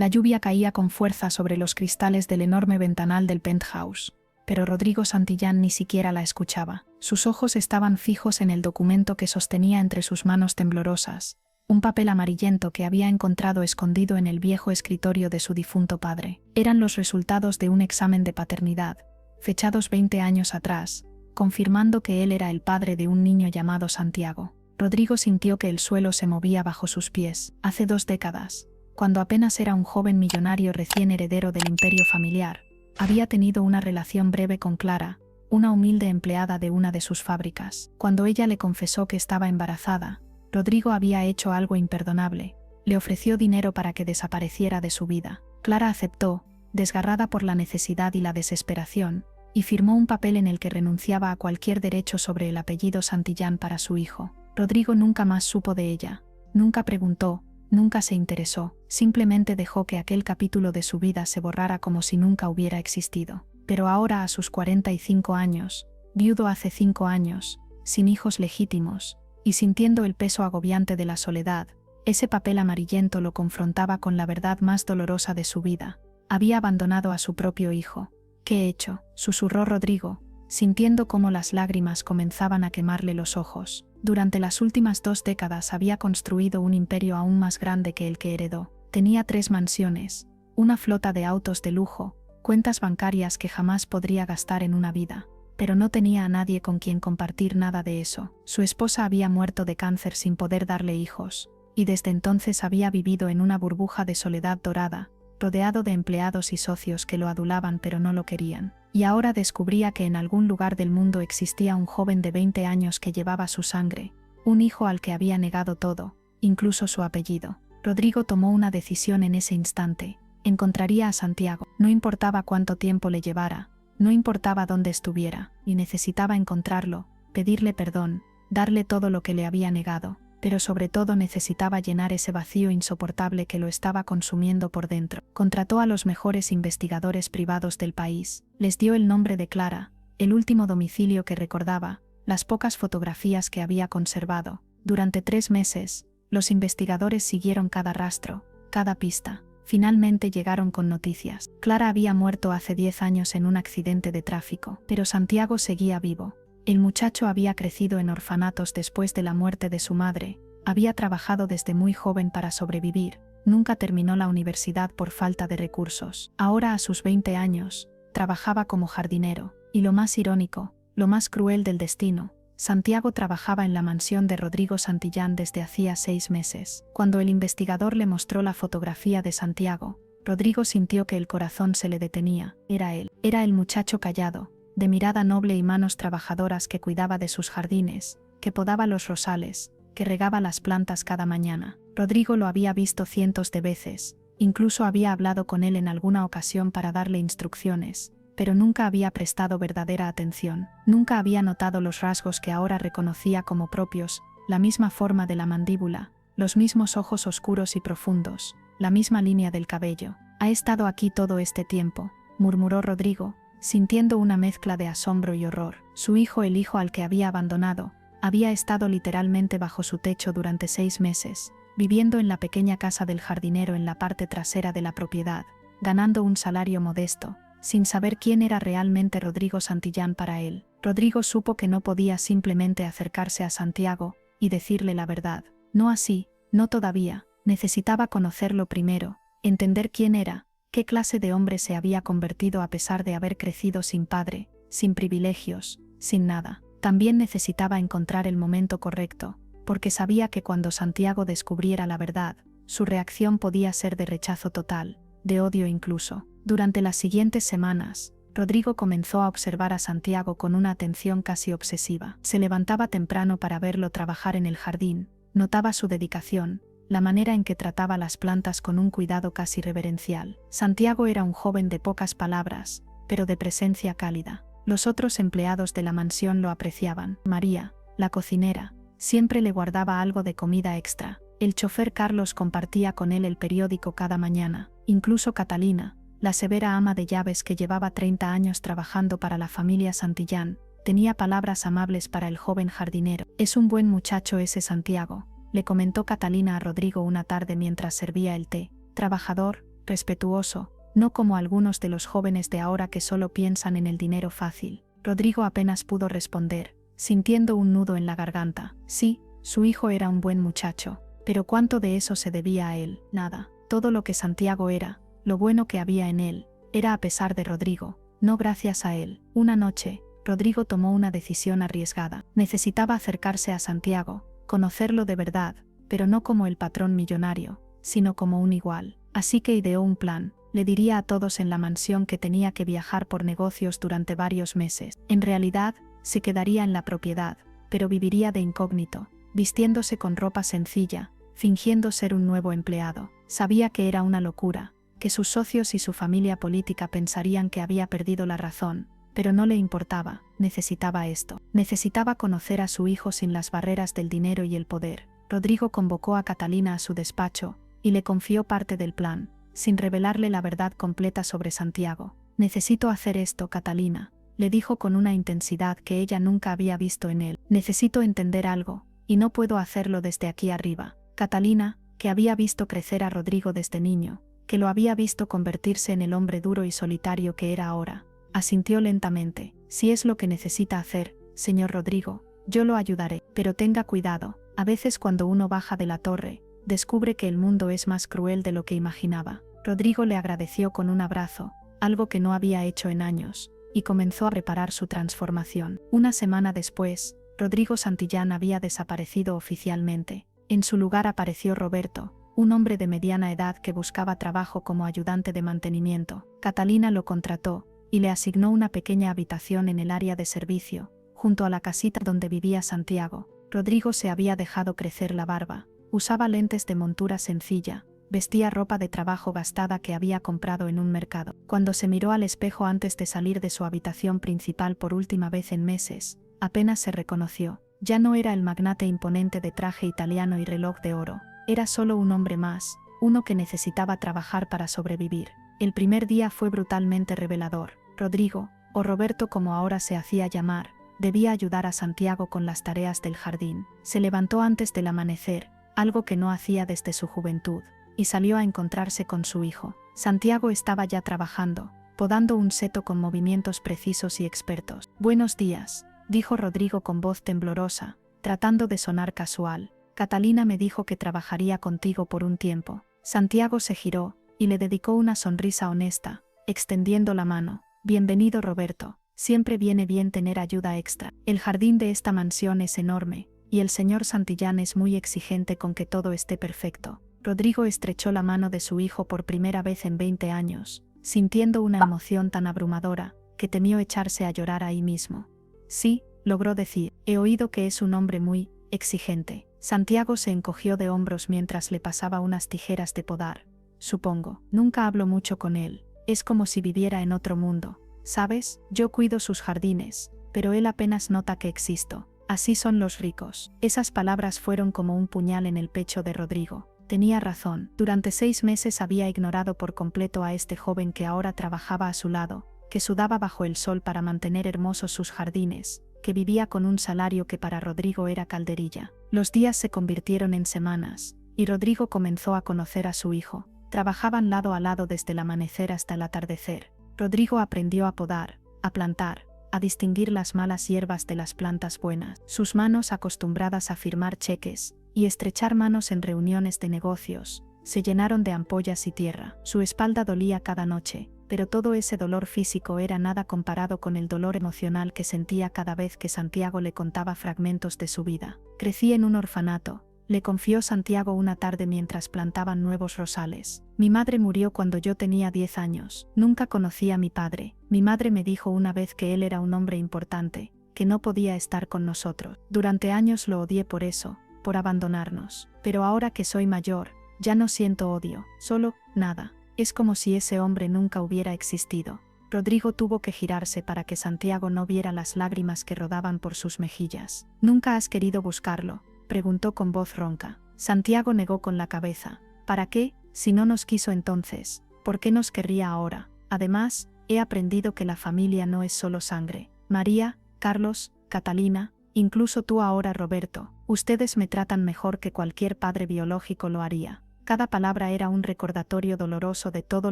La lluvia caía con fuerza sobre los cristales del enorme ventanal del penthouse, pero Rodrigo Santillán ni siquiera la escuchaba. Sus ojos estaban fijos en el documento que sostenía entre sus manos temblorosas, un papel amarillento que había encontrado escondido en el viejo escritorio de su difunto padre. Eran los resultados de un examen de paternidad, fechados 20 años atrás, confirmando que él era el padre de un niño llamado Santiago. Rodrigo sintió que el suelo se movía bajo sus pies. Hace 2 décadas, cuando apenas era un joven millonario recién heredero del imperio familiar, había tenido una relación breve con Clara, una humilde empleada de una de sus fábricas. Cuando ella le confesó que estaba embarazada, Rodrigo había hecho algo imperdonable. Le ofreció dinero para que desapareciera de su vida. Clara aceptó, desgarrada por la necesidad y la desesperación, y firmó un papel en el que renunciaba a cualquier derecho sobre el apellido Santillán para su hijo. Rodrigo nunca más supo de ella, nunca preguntó, nunca se interesó, simplemente dejó que aquel capítulo de su vida se borrara como si nunca hubiera existido. Pero ahora, a sus 45 años, viudo hace 5 años, sin hijos legítimos, y sintiendo el peso agobiante de la soledad, ese papel amarillento lo confrontaba con la verdad más dolorosa de su vida. Había abandonado a su propio hijo. ¿Qué he hecho?, susurró Rodrigo, sintiendo cómo las lágrimas comenzaban a quemarle los ojos. Durante las últimas 2 décadas había construido un imperio aún más grande que el que heredó. Tenía 3 mansiones, una flota de autos de lujo, cuentas bancarias que jamás podría gastar en una vida. Pero no tenía a nadie con quien compartir nada de eso. Su esposa había muerto de cáncer sin poder darle hijos, y desde entonces había vivido en una burbuja de soledad dorada, rodeado de empleados y socios que lo adulaban pero no lo querían. Y ahora descubría que en algún lugar del mundo existía un joven de 20 años que llevaba su sangre, un hijo al que había negado todo, incluso su apellido. Rodrigo tomó una decisión en ese instante. Encontraría a Santiago. No importaba cuánto tiempo le llevara, no importaba dónde estuviera, y necesitaba encontrarlo, pedirle perdón, darle todo lo que le había negado, pero sobre todo necesitaba llenar ese vacío insoportable que lo estaba consumiendo por dentro. Contrató a los mejores investigadores privados del país, les dio el nombre de Clara, el último domicilio que recordaba, las pocas fotografías que había conservado. Durante 3 meses, los investigadores siguieron cada rastro, cada pista. Finalmente llegaron con noticias. Clara había muerto hace 10 años en un accidente de tráfico, pero Santiago seguía vivo. El muchacho había crecido en orfanatos después de la muerte de su madre, había trabajado desde muy joven para sobrevivir, nunca terminó la universidad por falta de recursos. Ahora, a sus 20 años, trabajaba como jardinero, y lo más irónico, lo más cruel del destino, Santiago trabajaba en la mansión de Rodrigo Santillán desde hacía 6 meses. Cuando el investigador le mostró la fotografía de Santiago, Rodrigo sintió que el corazón se le detenía. Era él. Era el muchacho callado, de mirada noble y manos trabajadoras que cuidaba de sus jardines, que podaba los rosales, que regaba las plantas cada mañana. Rodrigo lo había visto cientos de veces, incluso había hablado con él en alguna ocasión para darle instrucciones, pero nunca había prestado verdadera atención. Nunca había notado los rasgos que ahora reconocía como propios, la misma forma de la mandíbula, los mismos ojos oscuros y profundos, la misma línea del cabello. «Ha estado aquí todo este tiempo», murmuró Rodrigo, sintiendo una mezcla de asombro y horror. Su hijo, el hijo al que había abandonado, había estado literalmente bajo su techo durante 6 meses, viviendo en la pequeña casa del jardinero en la parte trasera de la propiedad, ganando un salario modesto, sin saber quién era realmente Rodrigo Santillán para él. Rodrigo supo que no podía simplemente acercarse a Santiago y decirle la verdad. No así, no todavía. Necesitaba conocerlo primero, entender quién era, qué clase de hombre se había convertido a pesar de haber crecido sin padre, sin privilegios, sin nada. También necesitaba encontrar el momento correcto, porque sabía que cuando Santiago descubriera la verdad, su reacción podía ser de rechazo total, de odio incluso. Durante las siguientes semanas, Rodrigo comenzó a observar a Santiago con una atención casi obsesiva. Se levantaba temprano para verlo trabajar en el jardín, notaba su dedicación, la manera en que trataba las plantas con un cuidado casi reverencial. Santiago era un joven de pocas palabras, pero de presencia cálida. Los otros empleados de la mansión lo apreciaban. María, la cocinera, siempre le guardaba algo de comida extra. El chofer Carlos compartía con él el periódico cada mañana. Incluso Catalina, la severa ama de llaves que llevaba 30 años trabajando para la familia Santillán, tenía palabras amables para el joven jardinero. «Es un buen muchacho ese Santiago», le comentó Catalina a Rodrigo una tarde mientras servía el té. «Trabajador, respetuoso, no como algunos de los jóvenes de ahora que solo piensan en el dinero fácil. Rodrigo apenas pudo responder, sintiendo un nudo en la garganta. Sí, su hijo era un buen muchacho, pero ¿cuánto de eso se debía a él? Nada. Todo lo que Santiago era, lo bueno que había en él, era a pesar de Rodrigo, no gracias a él. Una noche, Rodrigo tomó una decisión arriesgada. Necesitaba acercarse a Santiago, conocerlo de verdad, pero no como el patrón millonario, sino como un igual. Así que ideó un plan. Le diría a todos en la mansión que tenía que viajar por negocios durante varios meses. En realidad, se quedaría en la propiedad, pero viviría de incógnito, vistiéndose con ropa sencilla, fingiendo ser un nuevo empleado. Sabía que era una locura, que sus socios y su familia política pensarían que había perdido la razón, pero no le importaba. Necesitaba esto. Necesitaba conocer a su hijo sin las barreras del dinero y el poder. Rodrigo convocó a Catalina a su despacho y le confió parte del plan, sin revelarle la verdad completa sobre Santiago. «Necesito hacer esto, Catalina», le dijo con una intensidad que ella nunca había visto en él. «Necesito entender algo, y no puedo hacerlo desde aquí arriba». Catalina, que había visto crecer a Rodrigo desde niño, que lo había visto convertirse en el hombre duro y solitario que era ahora, asintió lentamente. «Si es lo que necesita hacer, señor Rodrigo, yo lo ayudaré, pero tenga cuidado. A veces cuando uno baja de la torre, descubre que el mundo es más cruel de lo que imaginaba». Rodrigo le agradeció con un abrazo, algo que no había hecho en años, y comenzó a preparar su transformación. Una semana después, Rodrigo Santillán había desaparecido oficialmente. En su lugar apareció Roberto, un hombre de mediana edad que buscaba trabajo como ayudante de mantenimiento. Catalina lo contrató y le asignó una pequeña habitación en el área de servicio, junto a la casita donde vivía Santiago. Rodrigo se había dejado crecer la barba, usaba lentes de montura sencilla, vestía ropa de trabajo gastada que había comprado en un mercado. Cuando se miró al espejo antes de salir de su habitación principal por última vez en meses, apenas se reconoció. Ya no era el magnate imponente de traje italiano y reloj de oro, era solo un hombre más, uno que necesitaba trabajar para sobrevivir. El primer día fue brutalmente revelador. Rodrigo, o Roberto como ahora se hacía llamar, debía ayudar a Santiago con las tareas del jardín. Se levantó antes del amanecer, algo que no hacía desde su juventud, y salió a encontrarse con su hijo. Santiago estaba ya trabajando, podando un seto con movimientos precisos y expertos. «Buenos días», dijo Rodrigo con voz temblorosa, tratando de sonar casual. «Catalina me dijo que trabajaría contigo por un tiempo». Santiago se giró, y le dedicó una sonrisa honesta, extendiendo la mano. «Bienvenido, Roberto. Siempre viene bien tener ayuda extra. El jardín de esta mansión es enorme, y el señor Santillán es muy exigente con que todo esté perfecto». Rodrigo estrechó la mano de su hijo por primera vez en 20 años, sintiendo una emoción tan abrumadora, que temió echarse a llorar ahí mismo. «Sí», logró decir, «he oído que es un hombre muy exigente». Santiago se encogió de hombros mientras le pasaba unas tijeras de podar. «Supongo. Nunca hablo mucho con él. Es como si viviera en otro mundo. ¿Sabes? Yo cuido sus jardines, pero él apenas nota que existo. Así son los ricos». Esas palabras fueron como un puñal en el pecho de Rodrigo. Tenía razón. Durante 6 meses había ignorado por completo a este joven que ahora trabajaba a su lado, que sudaba bajo el sol para mantener hermosos sus jardines, que vivía con un salario que para Rodrigo era calderilla. Los días se convirtieron en semanas, y Rodrigo comenzó a conocer a su hijo. Trabajaban lado a lado desde el amanecer hasta el atardecer. Rodrigo aprendió a podar, a plantar, a distinguir las malas hierbas de las plantas buenas. Sus manos, acostumbradas a firmar cheques y estrechar manos en reuniones de negocios, se llenaron de ampollas y tierra. Su espalda dolía cada noche, pero todo ese dolor físico era nada comparado con el dolor emocional que sentía cada vez que Santiago le contaba fragmentos de su vida. «Crecí en un orfanato», le confió Santiago una tarde mientras plantaban nuevos rosales. «Mi madre murió cuando yo tenía 10 años. Nunca conocí a mi padre. Mi madre me dijo una vez que él era un hombre importante, que no podía estar con nosotros. Durante años lo odié por eso, por abandonarnos. Pero ahora que soy mayor, ya no siento odio, solo nada. Es como si ese hombre nunca hubiera existido». Rodrigo tuvo que girarse para que Santiago no viera las lágrimas que rodaban por sus mejillas. «¿Nunca has querido buscarlo?», preguntó con voz ronca. Santiago negó con la cabeza. «¿Para qué? Si no nos quiso entonces, ¿por qué nos querría ahora? Además, he aprendido que la familia no es solo sangre. María, Carlos, Catalina, incluso tú ahora, Roberto, ustedes me tratan mejor que cualquier padre biológico lo haría». Cada palabra era un recordatorio doloroso de todo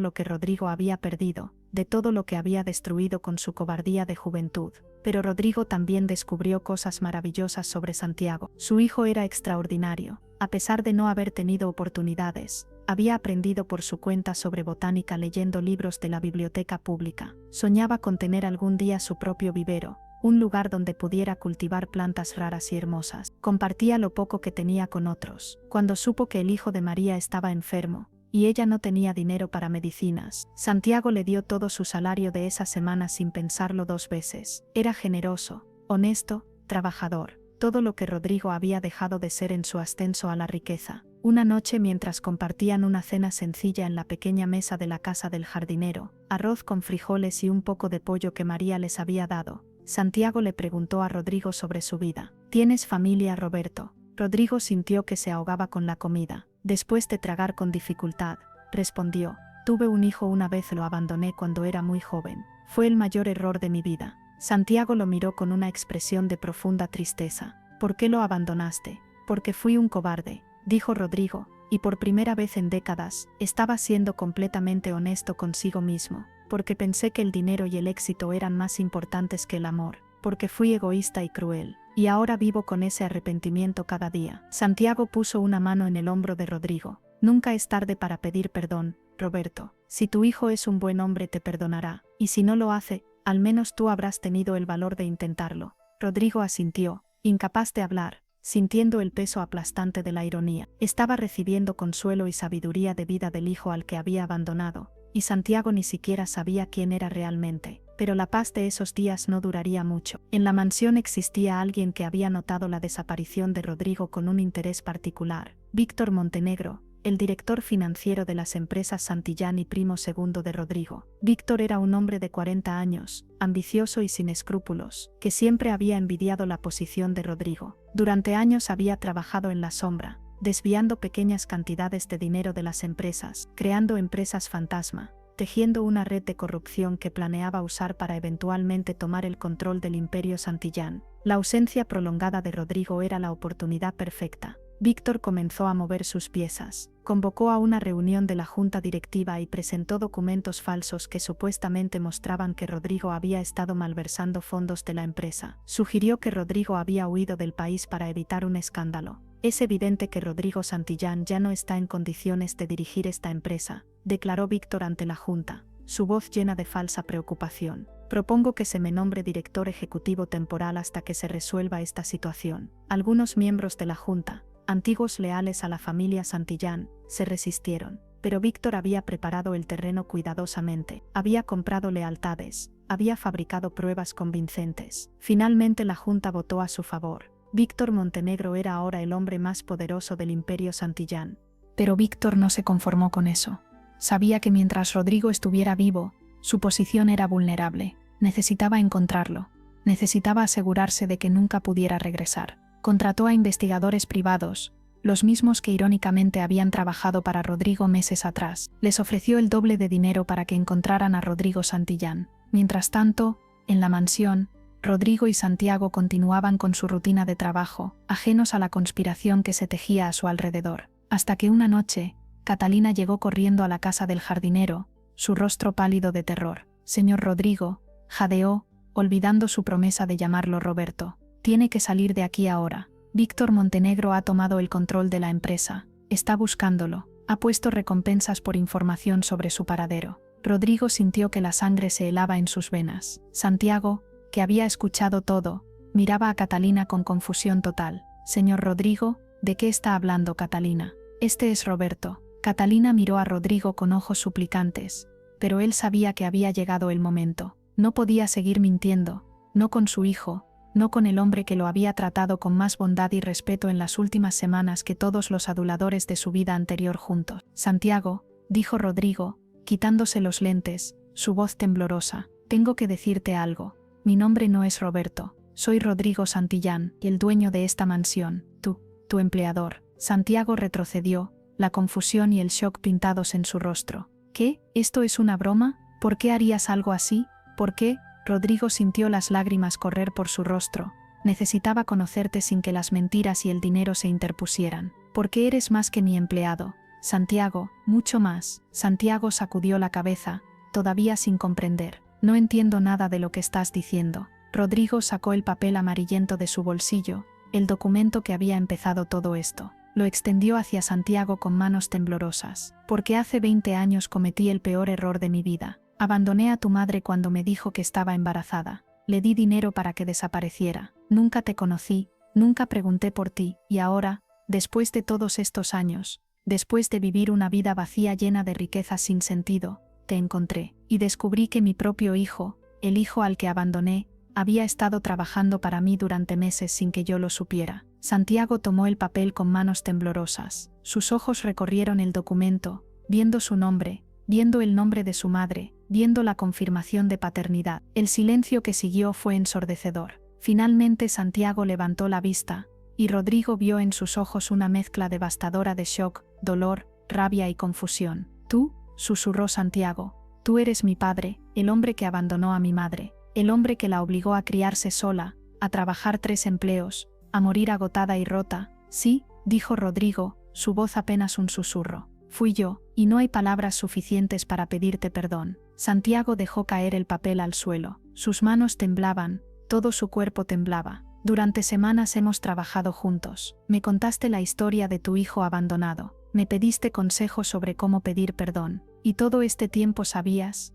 lo que Rodrigo había perdido, de todo lo que había destruido con su cobardía de juventud. Pero Rodrigo también descubrió cosas maravillosas sobre Santiago. Su hijo era extraordinario. A pesar de no haber tenido oportunidades, había aprendido por su cuenta sobre botánica leyendo libros de la biblioteca pública. Soñaba con tener algún día su propio vivero, un lugar donde pudiera cultivar plantas raras y hermosas. Compartía lo poco que tenía con otros. Cuando supo que el hijo de María estaba enfermo, y ella no tenía dinero para medicinas, Santiago le dio todo su salario de esa semana sin pensarlo 2 veces. Era generoso, honesto, trabajador, todo lo que Rodrigo había dejado de ser en su ascenso a la riqueza. Una noche, mientras compartían una cena sencilla en la pequeña mesa de la casa del jardinero, arroz con frijoles y un poco de pollo que María les había dado, Santiago le preguntó a Rodrigo sobre su vida. ¿Tienes familia, Roberto? Rodrigo sintió que se ahogaba con la comida. Después de tragar con dificultad, respondió: tuve un hijo una vez, lo abandoné cuando era muy joven. Fue el mayor error de mi vida. Santiago lo miró con una expresión de profunda tristeza. ¿Por qué lo abandonaste? Porque fui un cobarde, dijo Rodrigo, y por primera vez en décadas, estaba siendo completamente honesto consigo mismo. Porque pensé que el dinero y el éxito eran más importantes que el amor. Porque fui egoísta y cruel. Y ahora vivo con ese arrepentimiento cada día. Santiago puso una mano en el hombro de Rodrigo. Nunca es tarde para pedir perdón, Roberto. Si tu hijo es un buen hombre te perdonará. Y si no lo hace, al menos tú habrás tenido el valor de intentarlo. Rodrigo asintió, incapaz de hablar, sintiendo el peso aplastante de la ironía. Estaba recibiendo consuelo y sabiduría de vida del hijo al que había abandonado, y Santiago ni siquiera sabía quién era realmente. Pero la paz de esos días no duraría mucho. En la mansión existía alguien que había notado la desaparición de Rodrigo con un interés particular: Víctor Montenegro, el director financiero de las empresas Santillán y primo segundo de Rodrigo. Víctor era un hombre de 40 años, ambicioso y sin escrúpulos, que siempre había envidiado la posición de Rodrigo. Durante años había trabajado en la sombra, desviando pequeñas cantidades de dinero de las empresas, creando empresas fantasma, tejiendo una red de corrupción que planeaba usar para eventualmente tomar el control del imperio Santillán. La ausencia prolongada de Rodrigo era la oportunidad perfecta. Víctor comenzó a mover sus piezas, convocó a una reunión de la junta directiva y presentó documentos falsos que supuestamente mostraban que Rodrigo había estado malversando fondos de la empresa. Sugirió que Rodrigo había huido del país para evitar un escándalo. Es evidente que Rodrigo Santillán ya no está en condiciones de dirigir esta empresa, declaró Víctor ante la junta, su voz llena de falsa preocupación. Propongo que se me nombre director ejecutivo temporal hasta que se resuelva esta situación. Algunos miembros de la junta, antiguos leales a la familia Santillán, se resistieron, pero Víctor había preparado el terreno cuidadosamente, había comprado lealtades, había fabricado pruebas convincentes. Finalmente la junta votó a su favor. Víctor Montenegro era ahora el hombre más poderoso del imperio Santillán. Pero Víctor no se conformó con eso. Sabía que mientras Rodrigo estuviera vivo, su posición era vulnerable. Necesitaba encontrarlo. Necesitaba asegurarse de que nunca pudiera regresar. Contrató a investigadores privados, los mismos que irónicamente habían trabajado para Rodrigo meses atrás. Les ofreció el doble de dinero para que encontraran a Rodrigo Santillán. Mientras tanto, en la mansión, Rodrigo y Santiago continuaban con su rutina de trabajo, ajenos a la conspiración que se tejía a su alrededor. Hasta que una noche, Catalina llegó corriendo a la casa del jardinero, su rostro pálido de terror. «Señor Rodrigo», jadeó, olvidando su promesa de llamarlo Roberto. «Tiene que salir de aquí ahora. Víctor Montenegro ha tomado el control de la empresa. Está buscándolo. Ha puesto recompensas por información sobre su paradero». Rodrigo sintió que la sangre se helaba en sus venas. Santiago, que había escuchado todo, miraba a Catalina con confusión total. «Señor Rodrigo, ¿de qué está hablando Catalina? Este es Roberto». Catalina miró a Rodrigo con ojos suplicantes, pero él sabía que había llegado el momento. No podía seguir mintiendo, no con su hijo, no con el hombre que lo había tratado con más bondad y respeto en las últimas semanas que todos los aduladores de su vida anterior juntos. «Santiago», dijo Rodrigo, quitándose los lentes, su voz temblorosa, «tengo que decirte algo. Mi nombre no es Roberto, soy Rodrigo Santillán, el dueño de esta mansión, tu empleador». Santiago retrocedió, la confusión y el shock pintados en su rostro. «¿Qué? ¿Esto es una broma? ¿Por qué harías algo así? ¿Por qué?» Rodrigo sintió las lágrimas correr por su rostro. «Necesitaba conocerte sin que las mentiras y el dinero se interpusieran. Porque eres más que mi empleado. Santiago, mucho más. Santiago sacudió la cabeza, todavía sin comprender. No entiendo nada de lo que estás diciendo. Rodrigo sacó el papel amarillento de su bolsillo, el documento que había empezado todo esto. Lo extendió hacia Santiago con manos temblorosas. Porque hace 20 años cometí el peor error de mi vida. Abandoné a tu madre cuando me dijo que estaba embarazada. Le di dinero para que desapareciera. Nunca te conocí, nunca pregunté por ti, y ahora, después de todos estos años, después de vivir una vida vacía llena de riquezas sin sentido, te encontré, y descubrí que mi propio hijo, el hijo al que abandoné, había estado trabajando para mí durante meses sin que yo lo supiera. Santiago tomó el papel con manos temblorosas. Sus ojos recorrieron el documento, viendo su nombre, viendo el nombre de su madre, viendo la confirmación de paternidad. El silencio que siguió fue ensordecedor. Finalmente Santiago levantó la vista, y Rodrigo vio en sus ojos una mezcla devastadora de shock, dolor, rabia y confusión. «Tú», susurró Santiago, «tú eres mi padre, el hombre que abandonó a mi madre, el hombre que la obligó a criarse sola, a trabajar 3 empleos, a morir agotada y rota». «Sí», dijo Rodrigo, su voz apenas un susurro. «Fui yo, y no hay palabras suficientes para pedirte perdón». Santiago dejó caer el papel al suelo. Sus manos temblaban, todo su cuerpo temblaba. «Durante semanas hemos trabajado juntos. Me contaste la historia de tu hijo abandonado. Me pediste consejos sobre cómo pedir perdón. Y todo este tiempo sabías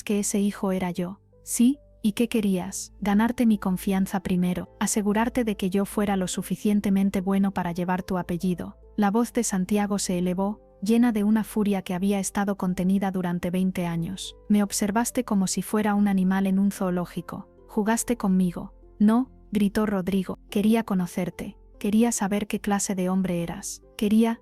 que ese hijo era yo. ¿Sí? ¿Y qué querías? Ganarte mi confianza primero, asegurarte de que yo fuera lo suficientemente bueno para llevar tu apellido». La voz de Santiago se elevó, llena de una furia que había estado contenida durante 20 años. «Me observaste como si fuera un animal en un zoológico. Jugaste conmigo». «No», gritó Rodrigo, «quería conocerte. Quería saber qué clase de hombre eras. Quería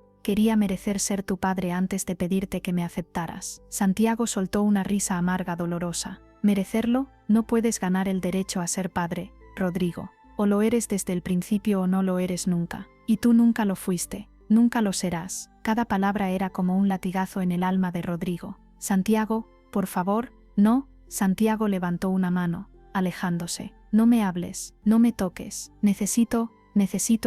merecer ser tu padre antes de pedirte que me aceptaras». Santiago soltó una risa amarga dolorosa. «¿Merecerlo? No puedes ganar el derecho a ser padre, Rodrigo. O lo eres desde el principio o no lo eres nunca. Y tú nunca lo fuiste. Nunca lo serás». Cada palabra era como un latigazo en el alma de Rodrigo. «Santiago, por favor, no». Santiago levantó una mano, alejándose. «No me hables, no me toques. Necesito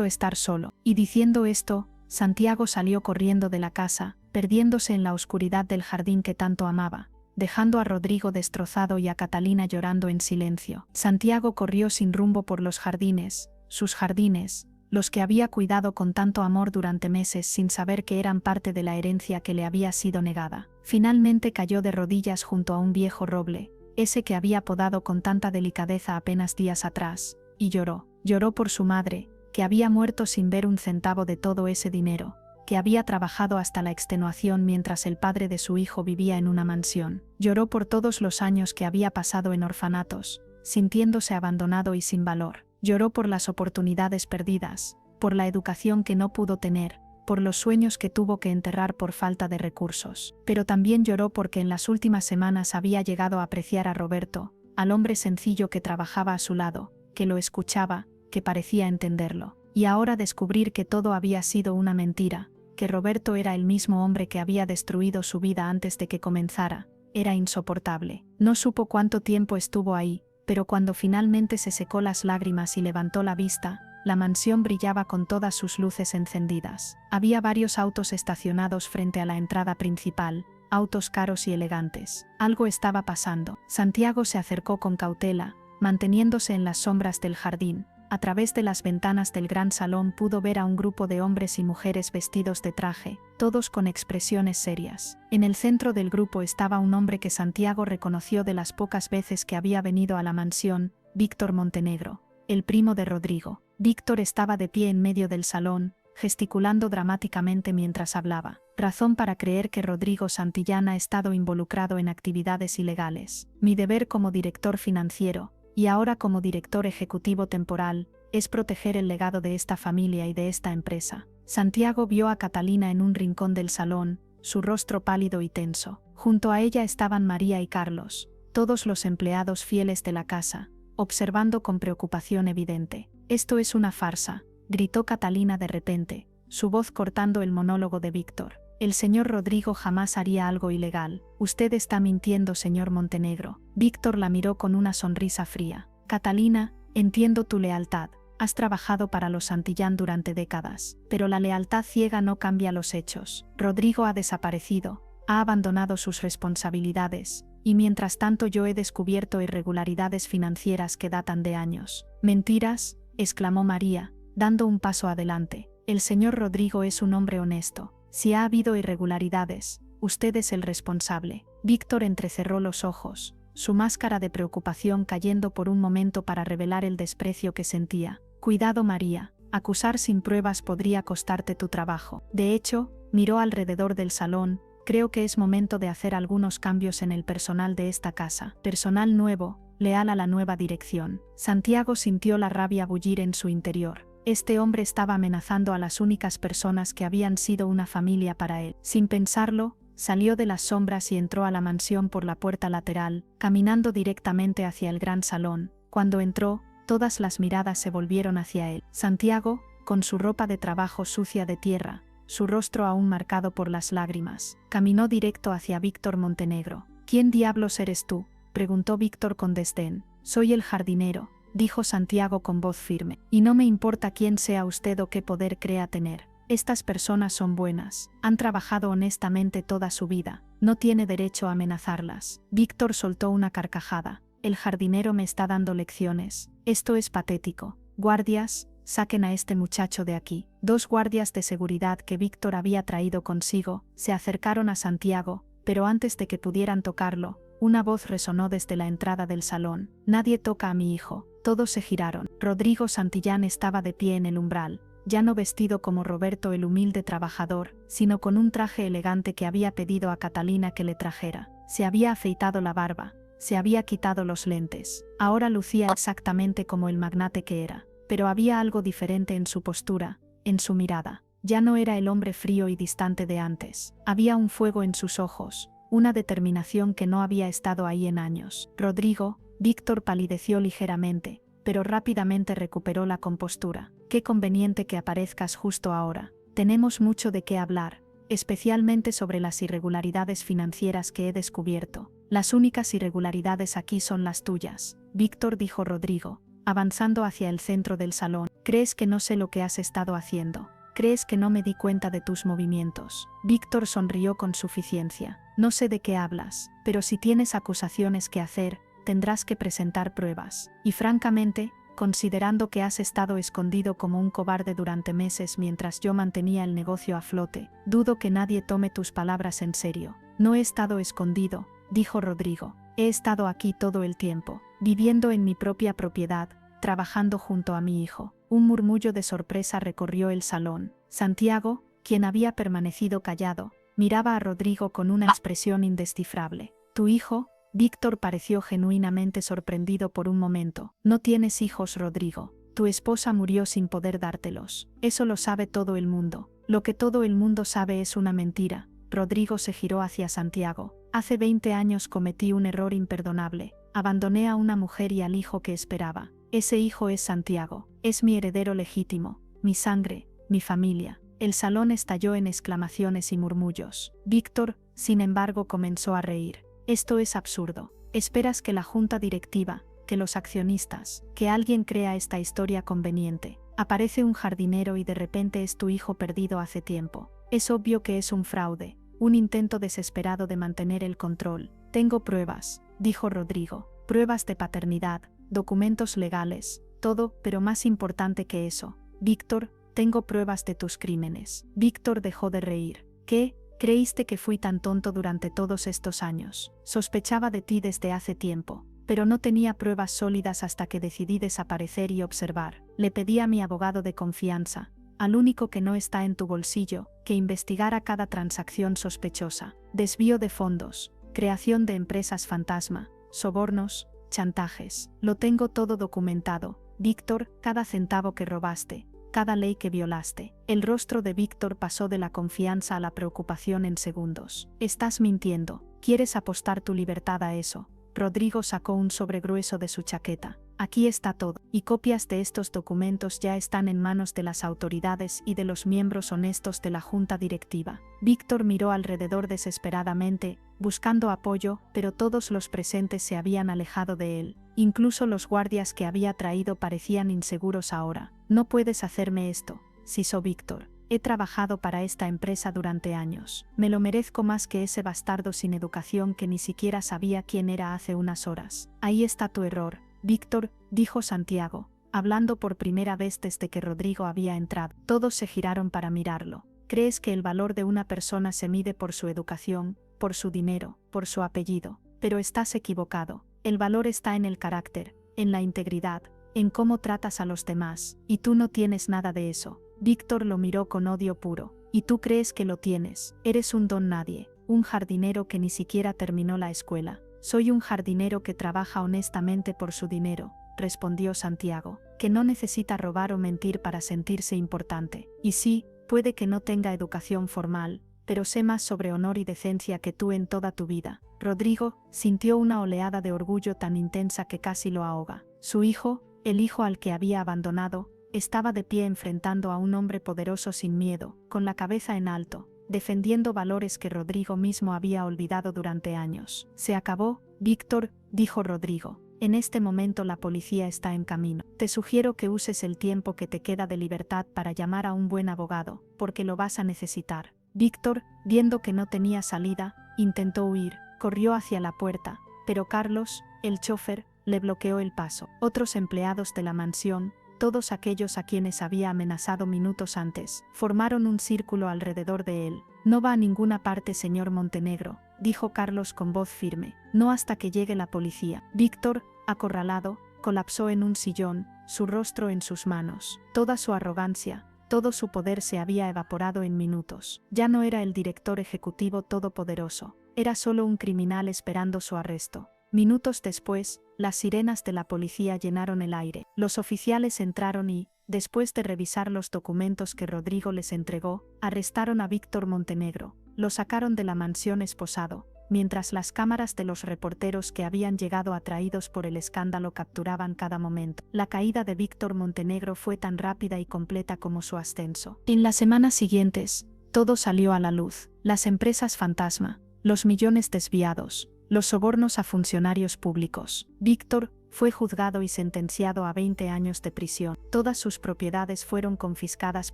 estar solo». Y diciendo esto, Santiago salió corriendo de la casa, perdiéndose en la oscuridad del jardín que tanto amaba, dejando a Rodrigo destrozado y a Catalina llorando en silencio. Santiago corrió sin rumbo por los jardines, sus jardines, los que había cuidado con tanto amor durante meses sin saber que eran parte de la herencia que le había sido negada. Finalmente cayó de rodillas junto a un viejo roble, ese que había podado con tanta delicadeza apenas días atrás, y lloró. Lloró por su madre, que había muerto sin ver un centavo de todo ese dinero, que había trabajado hasta la extenuación mientras el padre de su hijo vivía en una mansión. Lloró por todos los años que había pasado en orfanatos, sintiéndose abandonado y sin valor. Lloró por las oportunidades perdidas, por la educación que no pudo tener, por los sueños que tuvo que enterrar por falta de recursos. Pero también lloró porque en las últimas semanas había llegado a apreciar a Roberto, al hombre sencillo que trabajaba a su lado, que lo escuchaba, que parecía entenderlo. Y ahora descubrir que todo había sido una mentira, que Roberto era el mismo hombre que había destruido su vida antes de que comenzara, era insoportable. No supo cuánto tiempo estuvo ahí, pero cuando finalmente se secó las lágrimas y levantó la vista, la mansión brillaba con todas sus luces encendidas. Había varios autos estacionados frente a la entrada principal, autos caros y elegantes. Algo estaba pasando. Santiago se acercó con cautela, manteniéndose en las sombras del jardín. A través de las ventanas del gran salón pudo ver a un grupo de hombres y mujeres vestidos de traje, todos con expresiones serias. En el centro del grupo estaba un hombre que Santiago reconoció de las pocas veces que había venido a la mansión, Víctor Montenegro, el primo de Rodrigo. Víctor estaba de pie en medio del salón, gesticulando dramáticamente mientras hablaba. Razón para creer que Rodrigo Santillán ha estado involucrado en actividades ilegales. Mi deber como director financiero, y ahora como director ejecutivo temporal, es proteger el legado de esta familia y de esta empresa. Santiago vio a Catalina en un rincón del salón, su rostro pálido y tenso. Junto a ella estaban María y Carlos, todos los empleados fieles de la casa, observando con preocupación evidente. «Esto es una farsa», gritó Catalina de repente, su voz cortando el monólogo de Víctor. «El señor Rodrigo jamás haría algo ilegal. Usted está mintiendo, señor Montenegro». Víctor la miró con una sonrisa fría. «Catalina, entiendo tu lealtad. Has trabajado para los Santillán durante décadas, pero la lealtad ciega no cambia los hechos. Rodrigo ha desaparecido, ha abandonado sus responsabilidades, y mientras tanto yo he descubierto irregularidades financieras que datan de años. «Mentiras», exclamó María, dando un paso adelante. «El señor Rodrigo es un hombre honesto. Si ha habido irregularidades, usted es el responsable». Víctor entrecerró los ojos, su máscara de preocupación cayendo por un momento para revelar el desprecio que sentía. «Cuidado, María, acusar sin pruebas podría costarte tu trabajo». De hecho, miró alrededor del salón. «Creo que es momento de hacer algunos cambios en el personal de esta casa. Personal nuevo, leal a la nueva dirección». Santiago sintió la rabia bullir en su interior. Este hombre estaba amenazando a las únicas personas que habían sido una familia para él. Sin pensarlo, salió de las sombras y entró a la mansión por la puerta lateral, caminando directamente hacia el gran salón. Cuando entró, todas las miradas se volvieron hacia él. Santiago, con su ropa de trabajo sucia de tierra, su rostro aún marcado por las lágrimas, caminó directo hacia Víctor Montenegro. «¿Quién diablos eres tú?», preguntó Víctor con desdén. «Soy el jardinero», dijo Santiago con voz firme. «Y no me importa quién sea usted o qué poder crea tener. Estas personas son buenas, han trabajado honestamente toda su vida, no tiene derecho a amenazarlas». Víctor soltó una carcajada. «El jardinero me está dando lecciones. Esto es patético. Guardias, saquen a este muchacho de aquí». Dos guardias de seguridad que Víctor había traído consigo se acercaron a Santiago, pero antes de que pudieran tocarlo, una voz resonó desde la entrada del salón. «Nadie toca a mi hijo». Todos se giraron. Rodrigo Santillán estaba de pie en el umbral, ya no vestido como Roberto el humilde trabajador, sino con un traje elegante que había pedido a Catalina que le trajera. Se había afeitado la barba, se había quitado los lentes. Ahora lucía exactamente como el magnate que era, pero había algo diferente en su postura, en su mirada. Ya no era el hombre frío y distante de antes. Había un fuego en sus ojos, una determinación que no había estado ahí en años. «Rodrigo», Víctor palideció ligeramente, pero rápidamente recuperó la compostura. «Qué conveniente que aparezcas justo ahora. Tenemos mucho de qué hablar, especialmente sobre las irregularidades financieras que he descubierto». «Las únicas irregularidades aquí son las tuyas», Víctor, dijo Rodrigo, avanzando hacia el centro del salón. «¿Crees que no sé lo que has estado haciendo? ¿Crees que no me di cuenta de tus movimientos?» Víctor sonrió con suficiencia. «No sé de qué hablas, pero si tienes acusaciones que hacer, tendrás que presentar pruebas. Y francamente, considerando que has estado escondido como un cobarde durante meses mientras yo mantenía el negocio a flote, dudo que nadie tome tus palabras en serio». «No he estado escondido», dijo Rodrigo. «He estado aquí todo el tiempo, viviendo en mi propia propiedad, trabajando junto a mi hijo». Un murmullo de sorpresa recorrió el salón. Santiago, quien había permanecido callado, miraba a Rodrigo con una expresión indescifrable. «¿Tu hijo?». Víctor pareció genuinamente sorprendido por un momento. «No tienes hijos, Rodrigo. Tu esposa murió sin poder dártelos. Eso lo sabe todo el mundo. Lo que todo el mundo sabe es una mentira». Rodrigo se giró hacia Santiago. «Hace 20 años cometí un error imperdonable. Abandoné a una mujer y al hijo que esperaba. Ese hijo es Santiago. Es mi heredero legítimo, mi sangre, mi familia». El salón estalló en exclamaciones y murmullos. Víctor, sin embargo, comenzó a reír. «Esto es absurdo. Esperas que la junta directiva, que los accionistas, que alguien crea esta historia conveniente. Aparece un jardinero y de repente es tu hijo perdido hace tiempo. Es obvio que es un fraude, un intento desesperado de mantener el control». «Tengo pruebas», dijo Rodrigo. «Pruebas de paternidad, documentos legales, todo, pero más importante que eso, Víctor, tengo pruebas de tus crímenes». Víctor dejó de reír. «¿Qué? ¿Creíste que fui tan tonto durante todos estos años? Sospechaba de ti desde hace tiempo, pero no tenía pruebas sólidas hasta que decidí desaparecer y observar. Le pedí a mi abogado de confianza, al único que no está en tu bolsillo, que investigara cada transacción sospechosa. Desvío de fondos, creación de empresas fantasma, sobornos, chantajes. Lo tengo todo documentado, Víctor, cada centavo que robaste, cada ley que violaste». El rostro de Víctor pasó de la confianza a la preocupación en segundos. «Estás mintiendo. ¿Quieres apostar tu libertad a eso?». Rodrigo sacó un sobre grueso de su chaqueta. «Aquí está todo, y copias de estos documentos ya están en manos de las autoridades y de los miembros honestos de la junta directiva». Víctor miró alrededor desesperadamente, buscando apoyo, pero todos los presentes se habían alejado de él. Incluso los guardias que había traído parecían inseguros ahora. No puedes hacerme esto, sisó Víctor. He trabajado para esta empresa durante años. Me lo merezco más que ese bastardo sin educación que ni siquiera sabía quién era hace unas horas. Ahí está tu error, Víctor, dijo Santiago, hablando por primera vez desde que Rodrigo había entrado. Todos se giraron para mirarlo. ¿Crees que el valor de una persona se mide por su educación, por su dinero, por su apellido? Pero estás equivocado. El valor está en el carácter, en la integridad, en cómo tratas a los demás, y tú no tienes nada de eso. Víctor lo miró con odio puro. ¿Y tú crees que lo tienes? Eres un don nadie, un jardinero que ni siquiera terminó la escuela. Soy un jardinero que trabaja honestamente por su dinero, respondió Santiago, que no necesita robar o mentir para sentirse importante. Y sí, puede que no tenga educación formal, pero sé más sobre honor y decencia que tú en toda tu vida. Rodrigo sintió una oleada de orgullo tan intensa que casi lo ahoga. Su hijo, el hijo al que había abandonado, estaba de pie enfrentando a un hombre poderoso sin miedo, con la cabeza en alto, defendiendo valores que Rodrigo mismo había olvidado durante años. Se acabó, Víctor, dijo Rodrigo. En este momento la policía está en camino. Te sugiero que uses el tiempo que te queda de libertad para llamar a un buen abogado, porque lo vas a necesitar. Víctor, viendo que no tenía salida, intentó huir, corrió hacia la puerta, pero Carlos, el chofer, le bloqueó el paso. Otros empleados de la mansión, todos aquellos a quienes había amenazado minutos antes, formaron un círculo alrededor de él. No va a ninguna parte, señor Montenegro, dijo Carlos con voz firme, no hasta que llegue la policía. Víctor, acorralado, colapsó en un sillón, su rostro en sus manos. Toda su arrogancia, todo su poder se había evaporado en minutos. Ya no era el director ejecutivo todopoderoso, era solo un criminal esperando su arresto. Minutos después, las sirenas de la policía llenaron el aire. Los oficiales entraron y, después de revisar los documentos que Rodrigo les entregó, arrestaron a Víctor Montenegro. Lo sacaron de la mansión esposado, mientras las cámaras de los reporteros que habían llegado atraídos por el escándalo capturaban cada momento. La caída de Víctor Montenegro fue tan rápida y completa como su ascenso. En las semanas siguientes, todo salió a la luz. Las empresas fantasma, los millones desviados, los sobornos a funcionarios públicos. Víctor fue juzgado y sentenciado a 20 años de prisión. Todas sus propiedades fueron confiscadas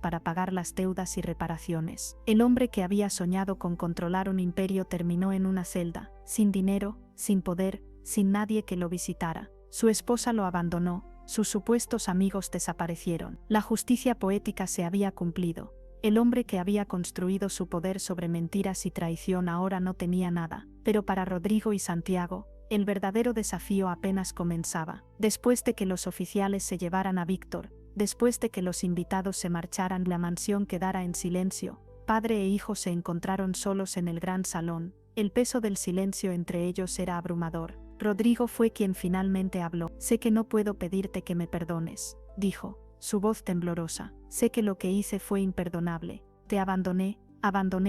para pagar las deudas y reparaciones. El hombre que había soñado con controlar un imperio terminó en una celda, sin dinero, sin poder, sin nadie que lo visitara. Su esposa lo abandonó, sus supuestos amigos desaparecieron. La justicia poética se había cumplido. El hombre que había construido su poder sobre mentiras y traición ahora no tenía nada. Pero para Rodrigo y Santiago, el verdadero desafío apenas comenzaba. Después de que los oficiales se llevaran a Víctor, después de que los invitados se marcharan, la mansión quedara en silencio. Padre e hijo se encontraron solos en el gran salón. El peso del silencio entre ellos era abrumador. Rodrigo fue quien finalmente habló. Sé que no puedo pedirte que me perdones, dijo, su voz temblorosa. Sé que lo que hice fue imperdonable. Te abandoné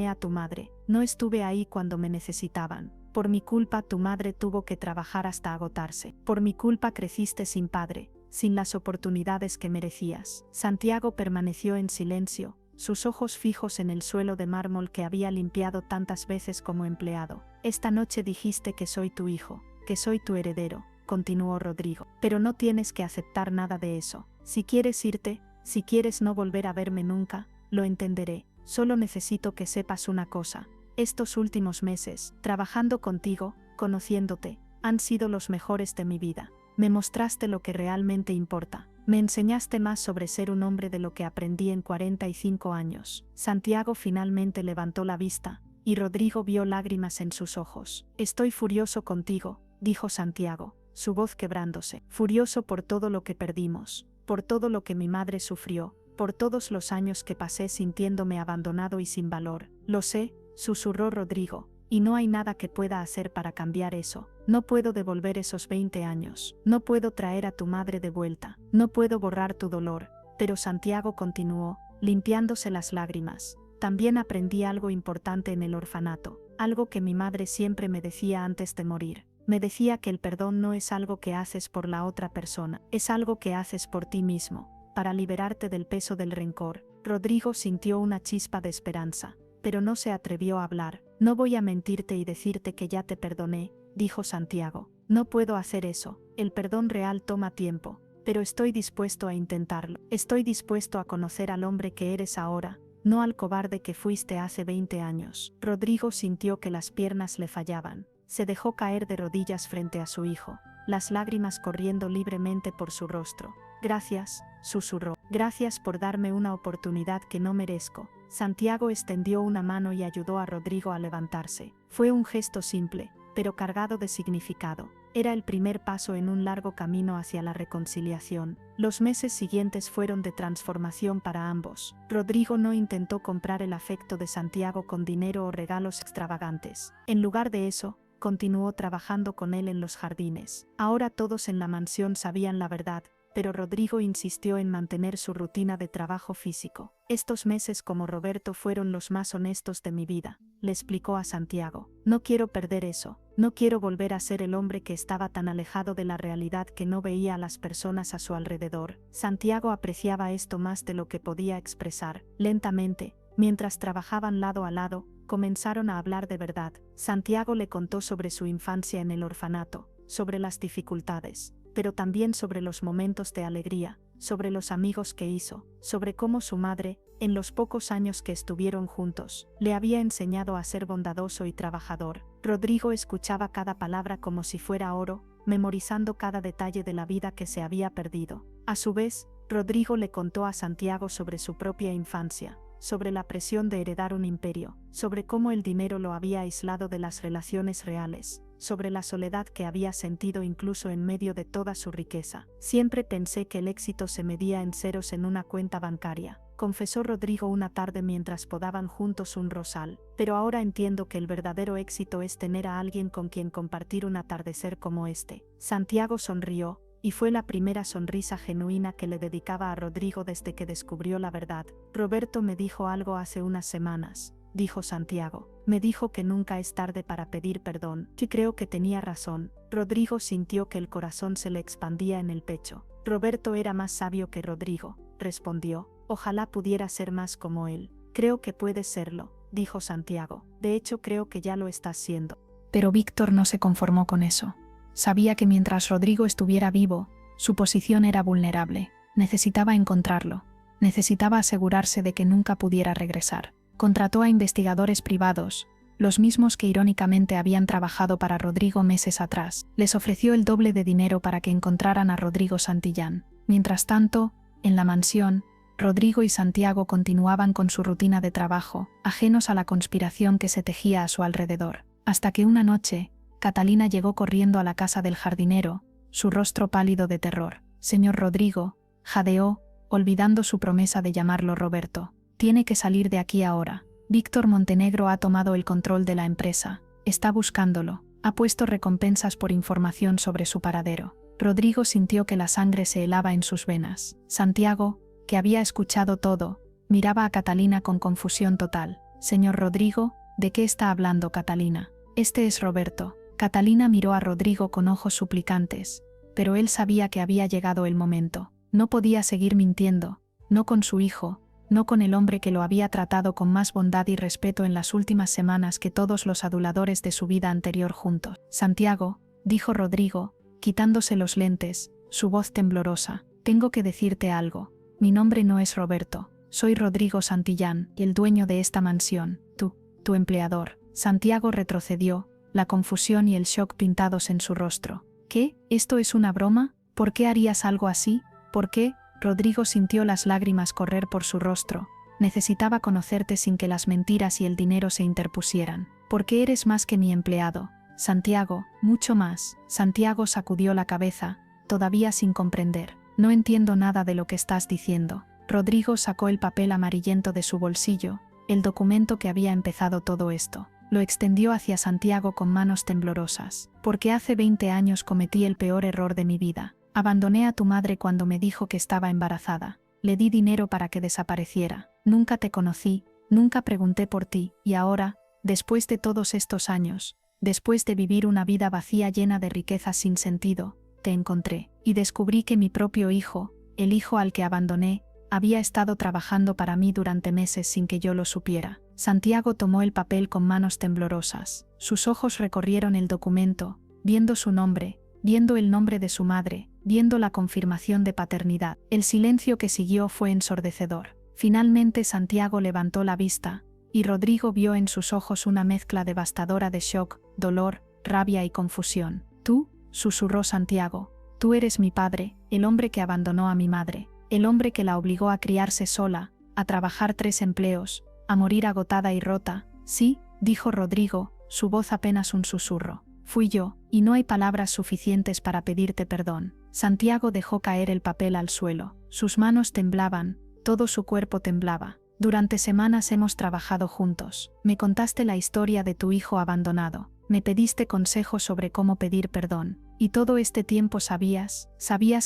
a tu madre. No estuve ahí cuando me necesitaban. Por mi culpa tu madre tuvo que trabajar hasta agotarse. Por mi culpa creciste sin padre, sin las oportunidades que merecías. Santiago permaneció en silencio, sus ojos fijos en el suelo de mármol que había limpiado tantas veces como empleado. Esta noche dijiste que soy tu hijo, que soy tu heredero, continuó Rodrigo. Pero no tienes que aceptar nada de eso. Si quieres irte, si quieres no volver a verme nunca, lo entenderé. Solo necesito que sepas una cosa. Estos últimos meses, trabajando contigo, conociéndote, han sido los mejores de mi vida. Me mostraste lo que realmente importa. Me enseñaste más sobre ser un hombre de lo que aprendí en 45 años. Santiago finalmente levantó la vista, y Rodrigo vio lágrimas en sus ojos. Estoy furioso contigo, dijo Santiago, su voz quebrándose. Furioso por todo lo que perdimos, por todo lo que mi madre sufrió, por todos los años que pasé sintiéndome abandonado y sin valor. Lo sé, susurró Rodrigo, y no hay nada que pueda hacer para cambiar eso. No puedo devolver esos 20 años. No puedo traer a tu madre de vuelta. No puedo borrar tu dolor. Pero Santiago continuó, limpiándose las lágrimas. También aprendí algo importante en el orfanato, algo que mi madre siempre me decía antes de morir. Me decía que el perdón no es algo que haces por la otra persona, es algo que haces por ti mismo, para liberarte del peso del rencor. Rodrigo sintió una chispa de esperanza, pero no se atrevió a hablar. No voy a mentirte y decirte que ya te perdoné, dijo Santiago, No puedo hacer eso. El perdón real toma tiempo. Pero estoy dispuesto a intentarlo. Estoy dispuesto a conocer al hombre que eres ahora, no al cobarde que fuiste hace 20 años. Rodrigo sintió que las piernas le fallaban. Se dejó caer de rodillas frente a su hijo, las lágrimas corriendo libremente por su rostro. Gracias, susurró. Gracias por darme una oportunidad que no merezco. Santiago extendió una mano y ayudó a Rodrigo a levantarse. Fue un gesto simple, pero cargado de significado. Era el primer paso en un largo camino hacia la reconciliación. Los meses siguientes fueron de transformación para ambos. Rodrigo no intentó comprar el afecto de Santiago con dinero o regalos extravagantes. En lugar de eso, continuó trabajando con él en los jardines. Ahora todos en la mansión sabían la verdad, pero Rodrigo insistió en mantener su rutina de trabajo físico. Estos meses como Roberto fueron los más honestos de mi vida, le explicó a Santiago. No quiero perder eso. No quiero volver a ser el hombre que estaba tan alejado de la realidad que no veía a las personas a su alrededor. Santiago apreciaba esto más de lo que podía expresar. Lentamente, mientras trabajaban lado a lado, comenzaron a hablar de verdad. Santiago le contó sobre su infancia en el orfanato, sobre las dificultades, pero también sobre los momentos de alegría, sobre los amigos que hizo, sobre cómo su madre, en los pocos años que estuvieron juntos, le había enseñado a ser bondadoso y trabajador. Rodrigo escuchaba cada palabra como si fuera oro, memorizando cada detalle de la vida que se había perdido. A su vez, Rodrigo le contó a Santiago sobre su propia infancia, sobre la presión de heredar un imperio, sobre cómo el dinero lo había aislado de las relaciones reales, sobre la soledad que había sentido incluso en medio de toda su riqueza. Siempre pensé que el éxito se medía en ceros en una cuenta bancaria, confesó Rodrigo una tarde mientras podaban juntos un rosal, pero ahora entiendo que el verdadero éxito es tener a alguien con quien compartir un atardecer como este. Santiago sonrió, y fue la primera sonrisa genuina que le dedicaba a Rodrigo desde que descubrió la verdad. Roberto me dijo algo hace unas semanas, dijo Santiago. Me dijo que nunca es tarde para pedir perdón. Y creo que tenía razón. Rodrigo sintió que el corazón se le expandía en el pecho. Roberto era más sabio que Rodrigo, respondió. Ojalá pudiera ser más como él. Creo que puedes serlo, dijo Santiago. De hecho, creo que ya lo estás siendo. Pero Víctor no se conformó con eso. Sabía que mientras Rodrigo estuviera vivo, su posición era vulnerable. Necesitaba encontrarlo. Necesitaba asegurarse de que nunca pudiera regresar. Contrató a investigadores privados, los mismos que irónicamente habían trabajado para Rodrigo meses atrás. Les ofreció el doble de dinero para que encontraran a Rodrigo Santillán. Mientras tanto, en la mansión, Rodrigo y Santiago continuaban con su rutina de trabajo, ajenos a la conspiración que se tejía a su alrededor. Hasta que una noche, Catalina llegó corriendo a la casa del jardinero, su rostro pálido de terror. Señor Rodrigo, jadeó, olvidando su promesa de llamarlo Roberto. Tiene que salir de aquí ahora. Víctor Montenegro ha tomado el control de la empresa. Está buscándolo. Ha puesto recompensas por información sobre su paradero. Rodrigo sintió que la sangre se helaba en sus venas. Santiago, que había escuchado todo, miraba a Catalina con confusión total. Señor Rodrigo, ¿de qué está hablando Catalina? Este es Roberto. Catalina miró a Rodrigo con ojos suplicantes, pero él sabía que había llegado el momento. No podía seguir mintiendo, no con su hijo, no con el hombre que lo había tratado con más bondad y respeto en las últimas semanas que todos los aduladores de su vida anterior juntos. Santiago, dijo Rodrigo, quitándose los lentes, su voz temblorosa, tengo que decirte algo. Mi nombre no es Roberto, soy Rodrigo Santillán, el dueño de esta mansión, tu empleador. Santiago retrocedió, la confusión y el shock pintados en su rostro. ¿Qué? ¿Esto es una broma? ¿Por qué harías algo así? ¿Por qué? Rodrigo sintió las lágrimas correr por su rostro. Necesitaba conocerte sin que las mentiras y el dinero se interpusieran. Porque eres más que mi empleado. Santiago, mucho más. Santiago sacudió la cabeza, todavía sin comprender. No entiendo nada de lo que estás diciendo. Rodrigo sacó el papel amarillento de su bolsillo, el documento que había empezado todo esto. Lo extendió hacia Santiago con manos temblorosas. Porque hace 20 años cometí el peor error de mi vida. Abandoné a tu madre cuando me dijo que estaba embarazada. Le di dinero para que desapareciera. Nunca te conocí, nunca pregunté por ti, y ahora, después de todos estos años, después de vivir una vida vacía llena de riquezas sin sentido, te encontré, y descubrí que mi propio hijo, el hijo al que abandoné, había estado trabajando para mí durante meses sin que yo lo supiera. Santiago tomó el papel con manos temblorosas. Sus ojos recorrieron el documento, viendo su nombre, viendo el nombre de su madre, viendo la confirmación de paternidad. El silencio que siguió fue ensordecedor. Finalmente Santiago levantó la vista, y Rodrigo vio en sus ojos una mezcla devastadora de shock, dolor, rabia y confusión. «Tú», susurró Santiago, «tú eres mi padre, el hombre que abandonó a mi madre, el hombre que la obligó a criarse sola, a trabajar 3 empleos, a morir agotada y rota». «Sí», dijo Rodrigo, su voz apenas un susurro. «Fui yo, y no hay palabras suficientes para pedirte perdón». Santiago dejó caer el papel al suelo. Sus manos temblaban, todo su cuerpo temblaba. «Durante semanas hemos trabajado juntos. Me contaste la historia de tu hijo abandonado. Me pediste consejos sobre cómo pedir perdón. Y todo este tiempo sabías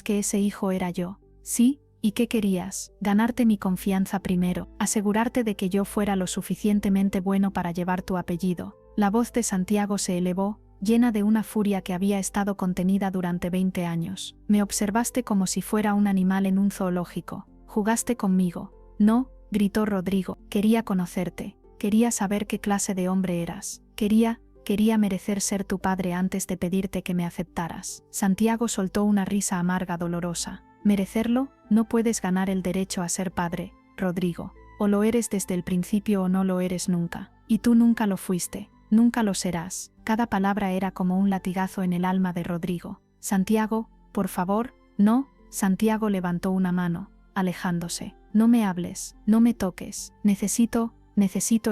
que ese hijo era yo. Sí, ¿y qué querías? Ganarte mi confianza primero, asegurarte de que yo fuera lo suficientemente bueno para llevar tu apellido». La voz de Santiago se elevó, llena de una furia que había estado contenida durante 20 años. «Me observaste como si fuera un animal en un zoológico. Jugaste conmigo». «No», gritó Rodrigo, «quería conocerte. Quería saber qué clase de hombre eras. Quería merecer ser tu padre antes de pedirte que me aceptaras». Santiago soltó una risa amarga dolorosa. «¿Merecerlo? No puedes ganar el derecho a ser padre, Rodrigo. O lo eres desde el principio o no lo eres nunca. Y tú nunca lo fuiste. Nunca lo serás». Cada palabra era como un latigazo en el alma de Rodrigo. «Santiago, por favor, no». Santiago levantó una mano, alejándose. «No me hables, no me toques. Necesito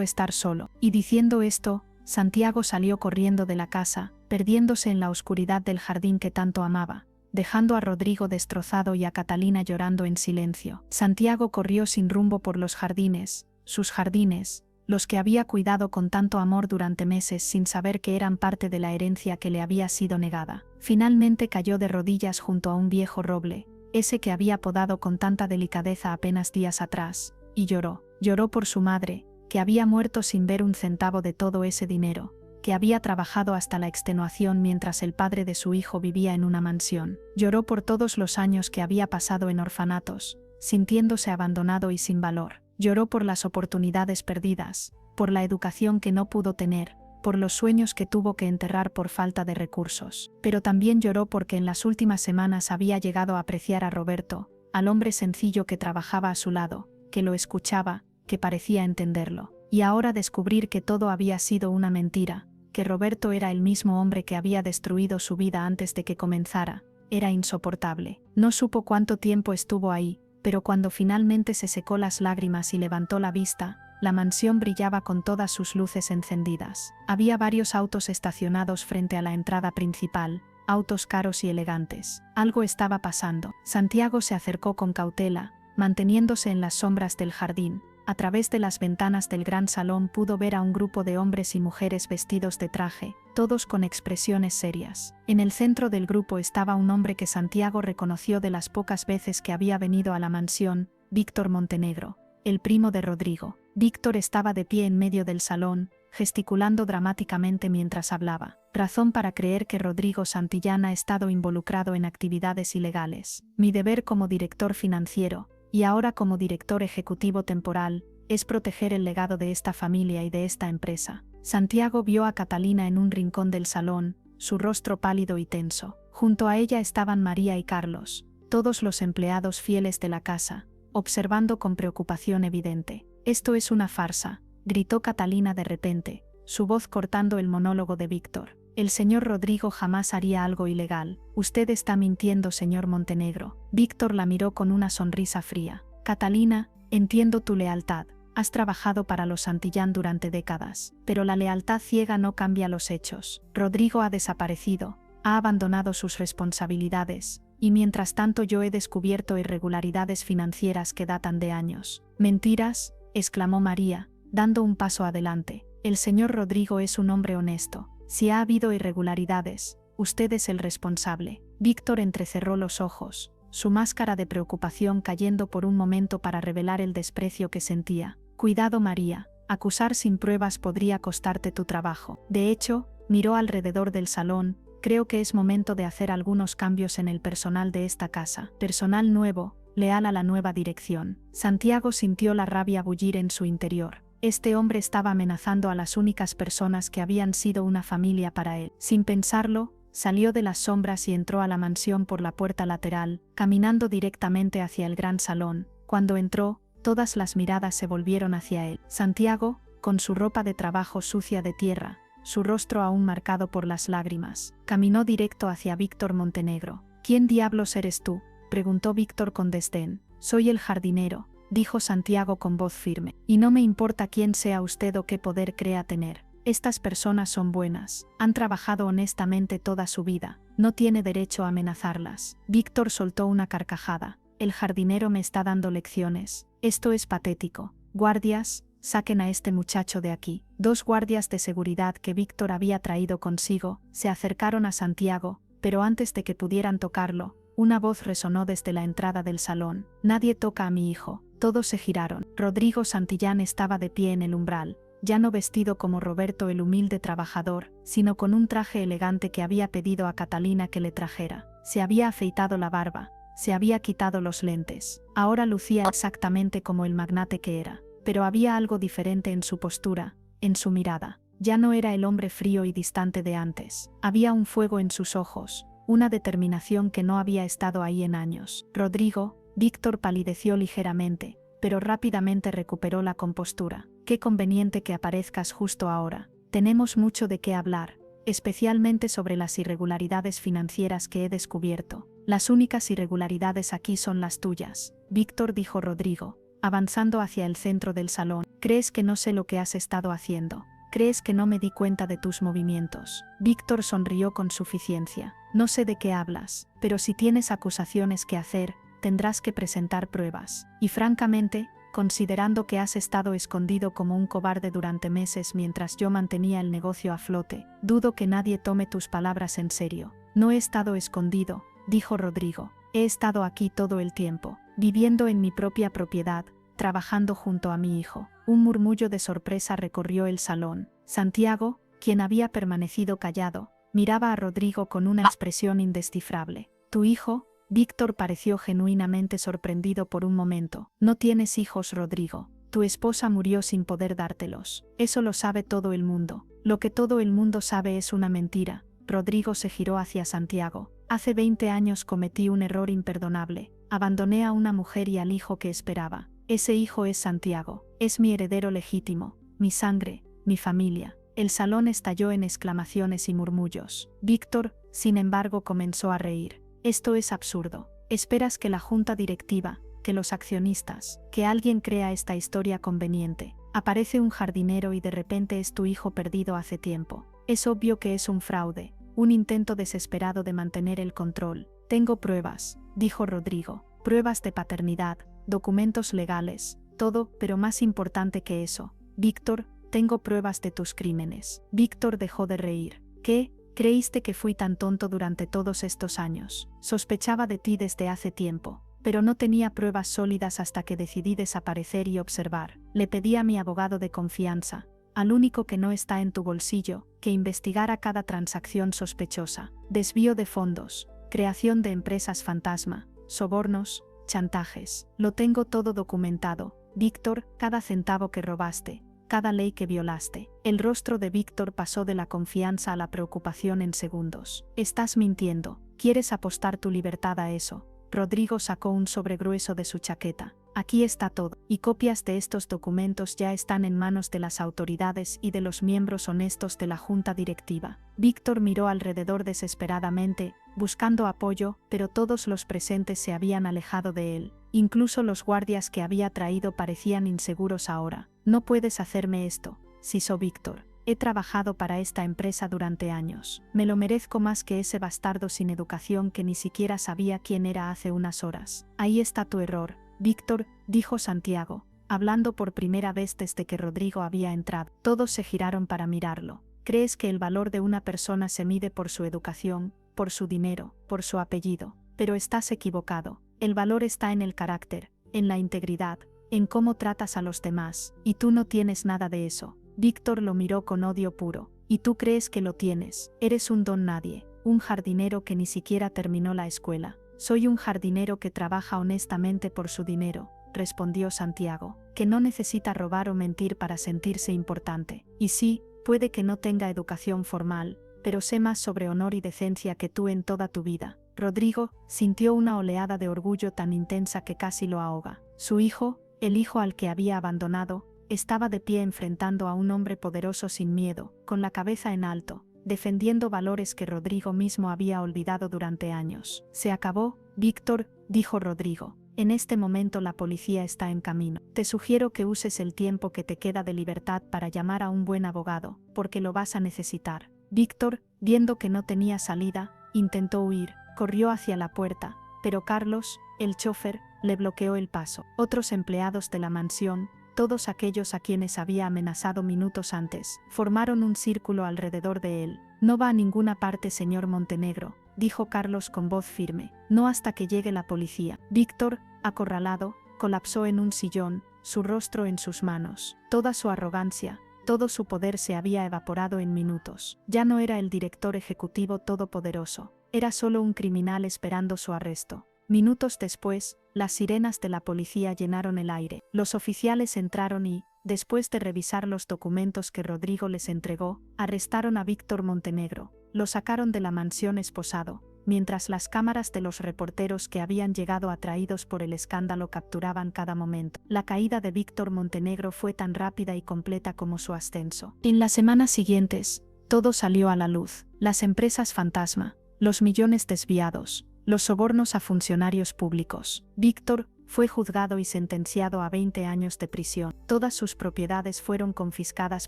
estar solo». Y diciendo esto, Santiago salió corriendo de la casa, perdiéndose en la oscuridad del jardín que tanto amaba, dejando a Rodrigo destrozado y a Catalina llorando en silencio. Santiago corrió sin rumbo por los jardines, sus jardines, los que había cuidado con tanto amor durante meses sin saber que eran parte de la herencia que le había sido negada. Finalmente cayó de rodillas junto a un viejo roble, ese que había podado con tanta delicadeza apenas días atrás, y lloró. Lloró por su madre, que había muerto sin ver un centavo de todo ese dinero, que había trabajado hasta la extenuación mientras el padre de su hijo vivía en una mansión. Lloró por todos los años que había pasado en orfanatos, sintiéndose abandonado y sin valor. Lloró por las oportunidades perdidas, por la educación que no pudo tener, por los sueños que tuvo que enterrar por falta de recursos. Pero también lloró porque en las últimas semanas había llegado a apreciar a Roberto, al hombre sencillo que trabajaba a su lado, que lo escuchaba, que parecía entenderlo. Y ahora descubrir que todo había sido una mentira, que Roberto era el mismo hombre que había destruido su vida antes de que comenzara, era insoportable. No supo cuánto tiempo estuvo ahí, pero cuando finalmente se secó las lágrimas y levantó la vista, la mansión brillaba con todas sus luces encendidas. Había varios autos estacionados frente a la entrada principal, autos caros y elegantes. Algo estaba pasando. Santiago se acercó con cautela, manteniéndose en las sombras del jardín. A través de las ventanas del gran salón pudo ver a un grupo de hombres y mujeres vestidos de traje, todos con expresiones serias. En el centro del grupo estaba un hombre que Santiago reconoció de las pocas veces que había venido a la mansión, Víctor Montenegro, el primo de Rodrigo. Víctor estaba de pie en medio del salón, gesticulando dramáticamente mientras hablaba. Razón para creer que Rodrigo Santillán ha estado involucrado en actividades ilegales. Mi deber como director financiero, y ahora como director ejecutivo temporal, es proteger el legado de esta familia y de esta empresa. Santiago vio a Catalina en un rincón del salón, su rostro pálido y tenso. Junto a ella estaban María y Carlos, todos los empleados fieles de la casa, observando con preocupación evidente. «Esto es una farsa», gritó Catalina de repente, su voz cortando el monólogo de Víctor. «El señor Rodrigo jamás haría algo ilegal. Usted está mintiendo, señor Montenegro». Víctor la miró con una sonrisa fría. «Catalina, entiendo tu lealtad. Has trabajado para los Santillán durante décadas, pero la lealtad ciega no cambia los hechos. Rodrigo ha desaparecido, ha abandonado sus responsabilidades, y mientras tanto yo he descubierto irregularidades financieras que datan de años». «¿Mentiras?», exclamó María, dando un paso adelante. «El señor Rodrigo es un hombre honesto. Si ha habido irregularidades, usted es el responsable». Víctor entrecerró los ojos, su máscara de preocupación cayendo por un momento para revelar el desprecio que sentía. «Cuidado, María, acusar sin pruebas podría costarte tu trabajo». De hecho, miró alrededor del salón. «Creo que es momento de hacer algunos cambios en el personal de esta casa. Personal nuevo, leal a la nueva dirección». Santiago sintió la rabia bullir en su interior. Este hombre estaba amenazando a las únicas personas que habían sido una familia para él. Sin pensarlo, salió de las sombras y entró a la mansión por la puerta lateral, caminando directamente hacia el gran salón. Cuando entró, todas las miradas se volvieron hacia él. Santiago, con su ropa de trabajo sucia de tierra, su rostro aún marcado por las lágrimas, caminó directo hacia Víctor Montenegro. «¿Quién diablos eres tú?», preguntó Víctor con desdén. «Soy el jardinero», dijo Santiago con voz firme. «Y no me importa quién sea usted o qué poder crea tener. Estas personas son buenas, han trabajado honestamente toda su vida, no tiene derecho a amenazarlas». Víctor soltó una carcajada. «El jardinero me está dando lecciones. Esto es patético. Guardias, saquen a este muchacho de aquí». 2 guardias de seguridad que Víctor había traído consigo se acercaron a Santiago, pero antes de que pudieran tocarlo, una voz resonó desde la entrada del salón. «Nadie toca a mi hijo». Todos se giraron. Rodrigo Santillán estaba de pie en el umbral, ya no vestido como Roberto el humilde trabajador, sino con un traje elegante que había pedido a Catalina que le trajera. Se había afeitado la barba, se había quitado los lentes. Ahora lucía exactamente como el magnate que era, pero había algo diferente en su postura, en su mirada. Ya no era el hombre frío y distante de antes. Había un fuego en sus ojos, una determinación que no había estado ahí en años. «Rodrigo», Víctor palideció ligeramente, pero rápidamente recuperó la compostura. «Qué conveniente que aparezcas justo ahora. Tenemos mucho de qué hablar, especialmente sobre las irregularidades financieras que he descubierto». «Las únicas irregularidades aquí son las tuyas», Víctor dijo Rodrigo, avanzando hacia el centro del salón. «¿Crees que no sé lo que has estado haciendo? ¿Crees que no me di cuenta de tus movimientos?». Víctor sonrió con suficiencia. «No sé de qué hablas, pero si tienes acusaciones que hacer, tendrás que presentar pruebas. Y francamente, considerando que has estado escondido como un cobarde durante meses mientras yo mantenía el negocio a flote, dudo que nadie tome tus palabras en serio». «No he estado escondido», dijo Rodrigo. «He estado aquí todo el tiempo, viviendo en mi propia propiedad, trabajando junto a mi hijo». Un murmullo de sorpresa recorrió el salón. Santiago, quien había permanecido callado, miraba a Rodrigo con una expresión indescifrable. «¿Tu hijo?». Víctor pareció genuinamente sorprendido por un momento. «No tienes hijos, Rodrigo. Tu esposa murió sin poder dártelos. Eso lo sabe todo el mundo. Lo que todo el mundo sabe es una mentira». Rodrigo se giró hacia Santiago. «Hace 20 años cometí un error imperdonable. Abandoné a una mujer y al hijo que esperaba. Ese hijo es Santiago. Es mi heredero legítimo, mi sangre, mi familia». El salón estalló en exclamaciones y murmullos. Víctor, sin embargo, comenzó a reír. «Esto es absurdo. Esperas que la junta directiva, que los accionistas, que alguien crea esta historia conveniente. Aparece un jardinero y de repente es tu hijo perdido hace tiempo. Es obvio que es un fraude, un intento desesperado de mantener el control. Tengo pruebas», dijo Rodrigo. «Pruebas de paternidad, documentos legales, todo, pero más importante que eso, Víctor, tengo pruebas de tus crímenes». Víctor dejó de reír. «¿Qué? ¿Creíste que fui tan tonto durante todos estos años? Sospechaba de ti desde hace tiempo, pero no tenía pruebas sólidas hasta que decidí desaparecer y observar. Le pedí a mi abogado de confianza, al único que no está en tu bolsillo, que investigara cada transacción sospechosa. Desvío de fondos, creación de empresas fantasma, sobornos, chantajes. Lo tengo todo documentado, Víctor, cada centavo que robaste, cada ley que violaste». El rostro de Víctor pasó de la confianza a la preocupación en segundos. «Estás mintiendo. ¿Quieres apostar tu libertad a eso?». Rodrigo sacó un sobre grueso de su chaqueta. «Aquí está todo, y copias de estos documentos ya están en manos de las autoridades y de los miembros honestos de la junta directiva». Víctor miró alrededor desesperadamente, buscando apoyo, pero todos los presentes se habían alejado de él. Incluso los guardias que había traído parecían inseguros ahora. «No puedes hacerme esto», sisó Víctor. «He trabajado para esta empresa durante años. Me lo merezco más que ese bastardo sin educación que ni siquiera sabía quién era hace unas horas». «Ahí está tu error, Víctor», dijo Santiago, hablando por primera vez desde que Rodrigo había entrado. Todos se giraron para mirarlo. «Crees que el valor de una persona se mide por su educación, por su dinero, por su apellido, pero estás equivocado. El valor está en el carácter, en la integridad, en cómo tratas a los demás, y tú no tienes nada de eso». Víctor lo miró con odio puro. «¿Y tú crees que lo tienes? Eres un don nadie, un jardinero que ni siquiera terminó la escuela». «Soy un jardinero que trabaja honestamente por su dinero», respondió Santiago, «que no necesita robar o mentir para sentirse importante. Y sí, puede que no tenga educación formal, pero sé más sobre honor y decencia que tú en toda tu vida. Rodrigo sintió una oleada de orgullo tan intensa que casi lo ahoga. Su hijo, el hijo al que había abandonado, estaba de pie enfrentando a un hombre poderoso sin miedo, con la cabeza en alto, defendiendo valores que Rodrigo mismo había olvidado durante años. Se acabó, Víctor, dijo Rodrigo. En este momento la policía está en camino. Te sugiero que uses el tiempo que te queda de libertad para llamar a un buen abogado, porque lo vas a necesitar. Víctor, viendo que no tenía salida, intentó huir, corrió hacia la puerta, pero Carlos, el chofer, le bloqueó el paso. Otros empleados de la mansión, todos aquellos a quienes había amenazado minutos antes, formaron un círculo alrededor de él. No va a ninguna parte, señor Montenegro, dijo Carlos con voz firme, no hasta que llegue la policía. Víctor, acorralado, colapsó en un sillón, su rostro en sus manos. Toda su arrogancia, todo su poder se había evaporado en minutos. Ya no era el director ejecutivo todopoderoso, era solo un criminal esperando su arresto. Minutos después, las sirenas de la policía llenaron el aire. Los oficiales entraron y, después de revisar los documentos que Rodrigo les entregó, arrestaron a Víctor Montenegro. Lo sacaron de la mansión esposado, mientras las cámaras de los reporteros que habían llegado atraídos por el escándalo capturaban cada momento. La caída de Víctor Montenegro fue tan rápida y completa como su ascenso. En las semanas siguientes, todo salió a la luz. Las empresas fantasma, los millones desviados, los sobornos a funcionarios públicos. Víctor fue juzgado y sentenciado a 20 años de prisión. Todas sus propiedades fueron confiscadas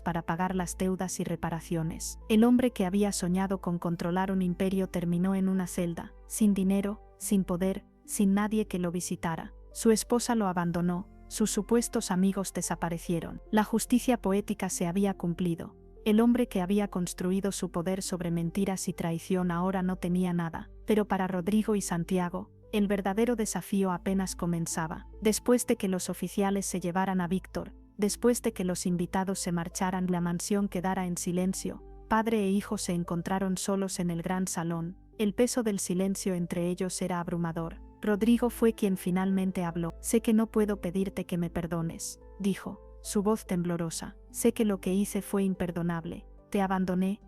para pagar las deudas y reparaciones. El hombre que había soñado con controlar un imperio terminó en una celda, sin dinero, sin poder, sin nadie que lo visitara. Su esposa lo abandonó, sus supuestos amigos desaparecieron. La justicia poética se había cumplido. El hombre que había construido su poder sobre mentiras y traición ahora no tenía nada. Pero para Rodrigo y Santiago, el verdadero desafío apenas comenzaba. Después de que los oficiales se llevaran a Víctor, después de que los invitados se marcharan, la mansión quedara en silencio, padre e hijo se encontraron solos en el gran salón. El peso del silencio entre ellos era abrumador. Rodrigo fue quien finalmente habló. Sé que no puedo pedirte que me perdones, dijo, su voz temblorosa. Sé que lo que hice fue imperdonable. Te abandoné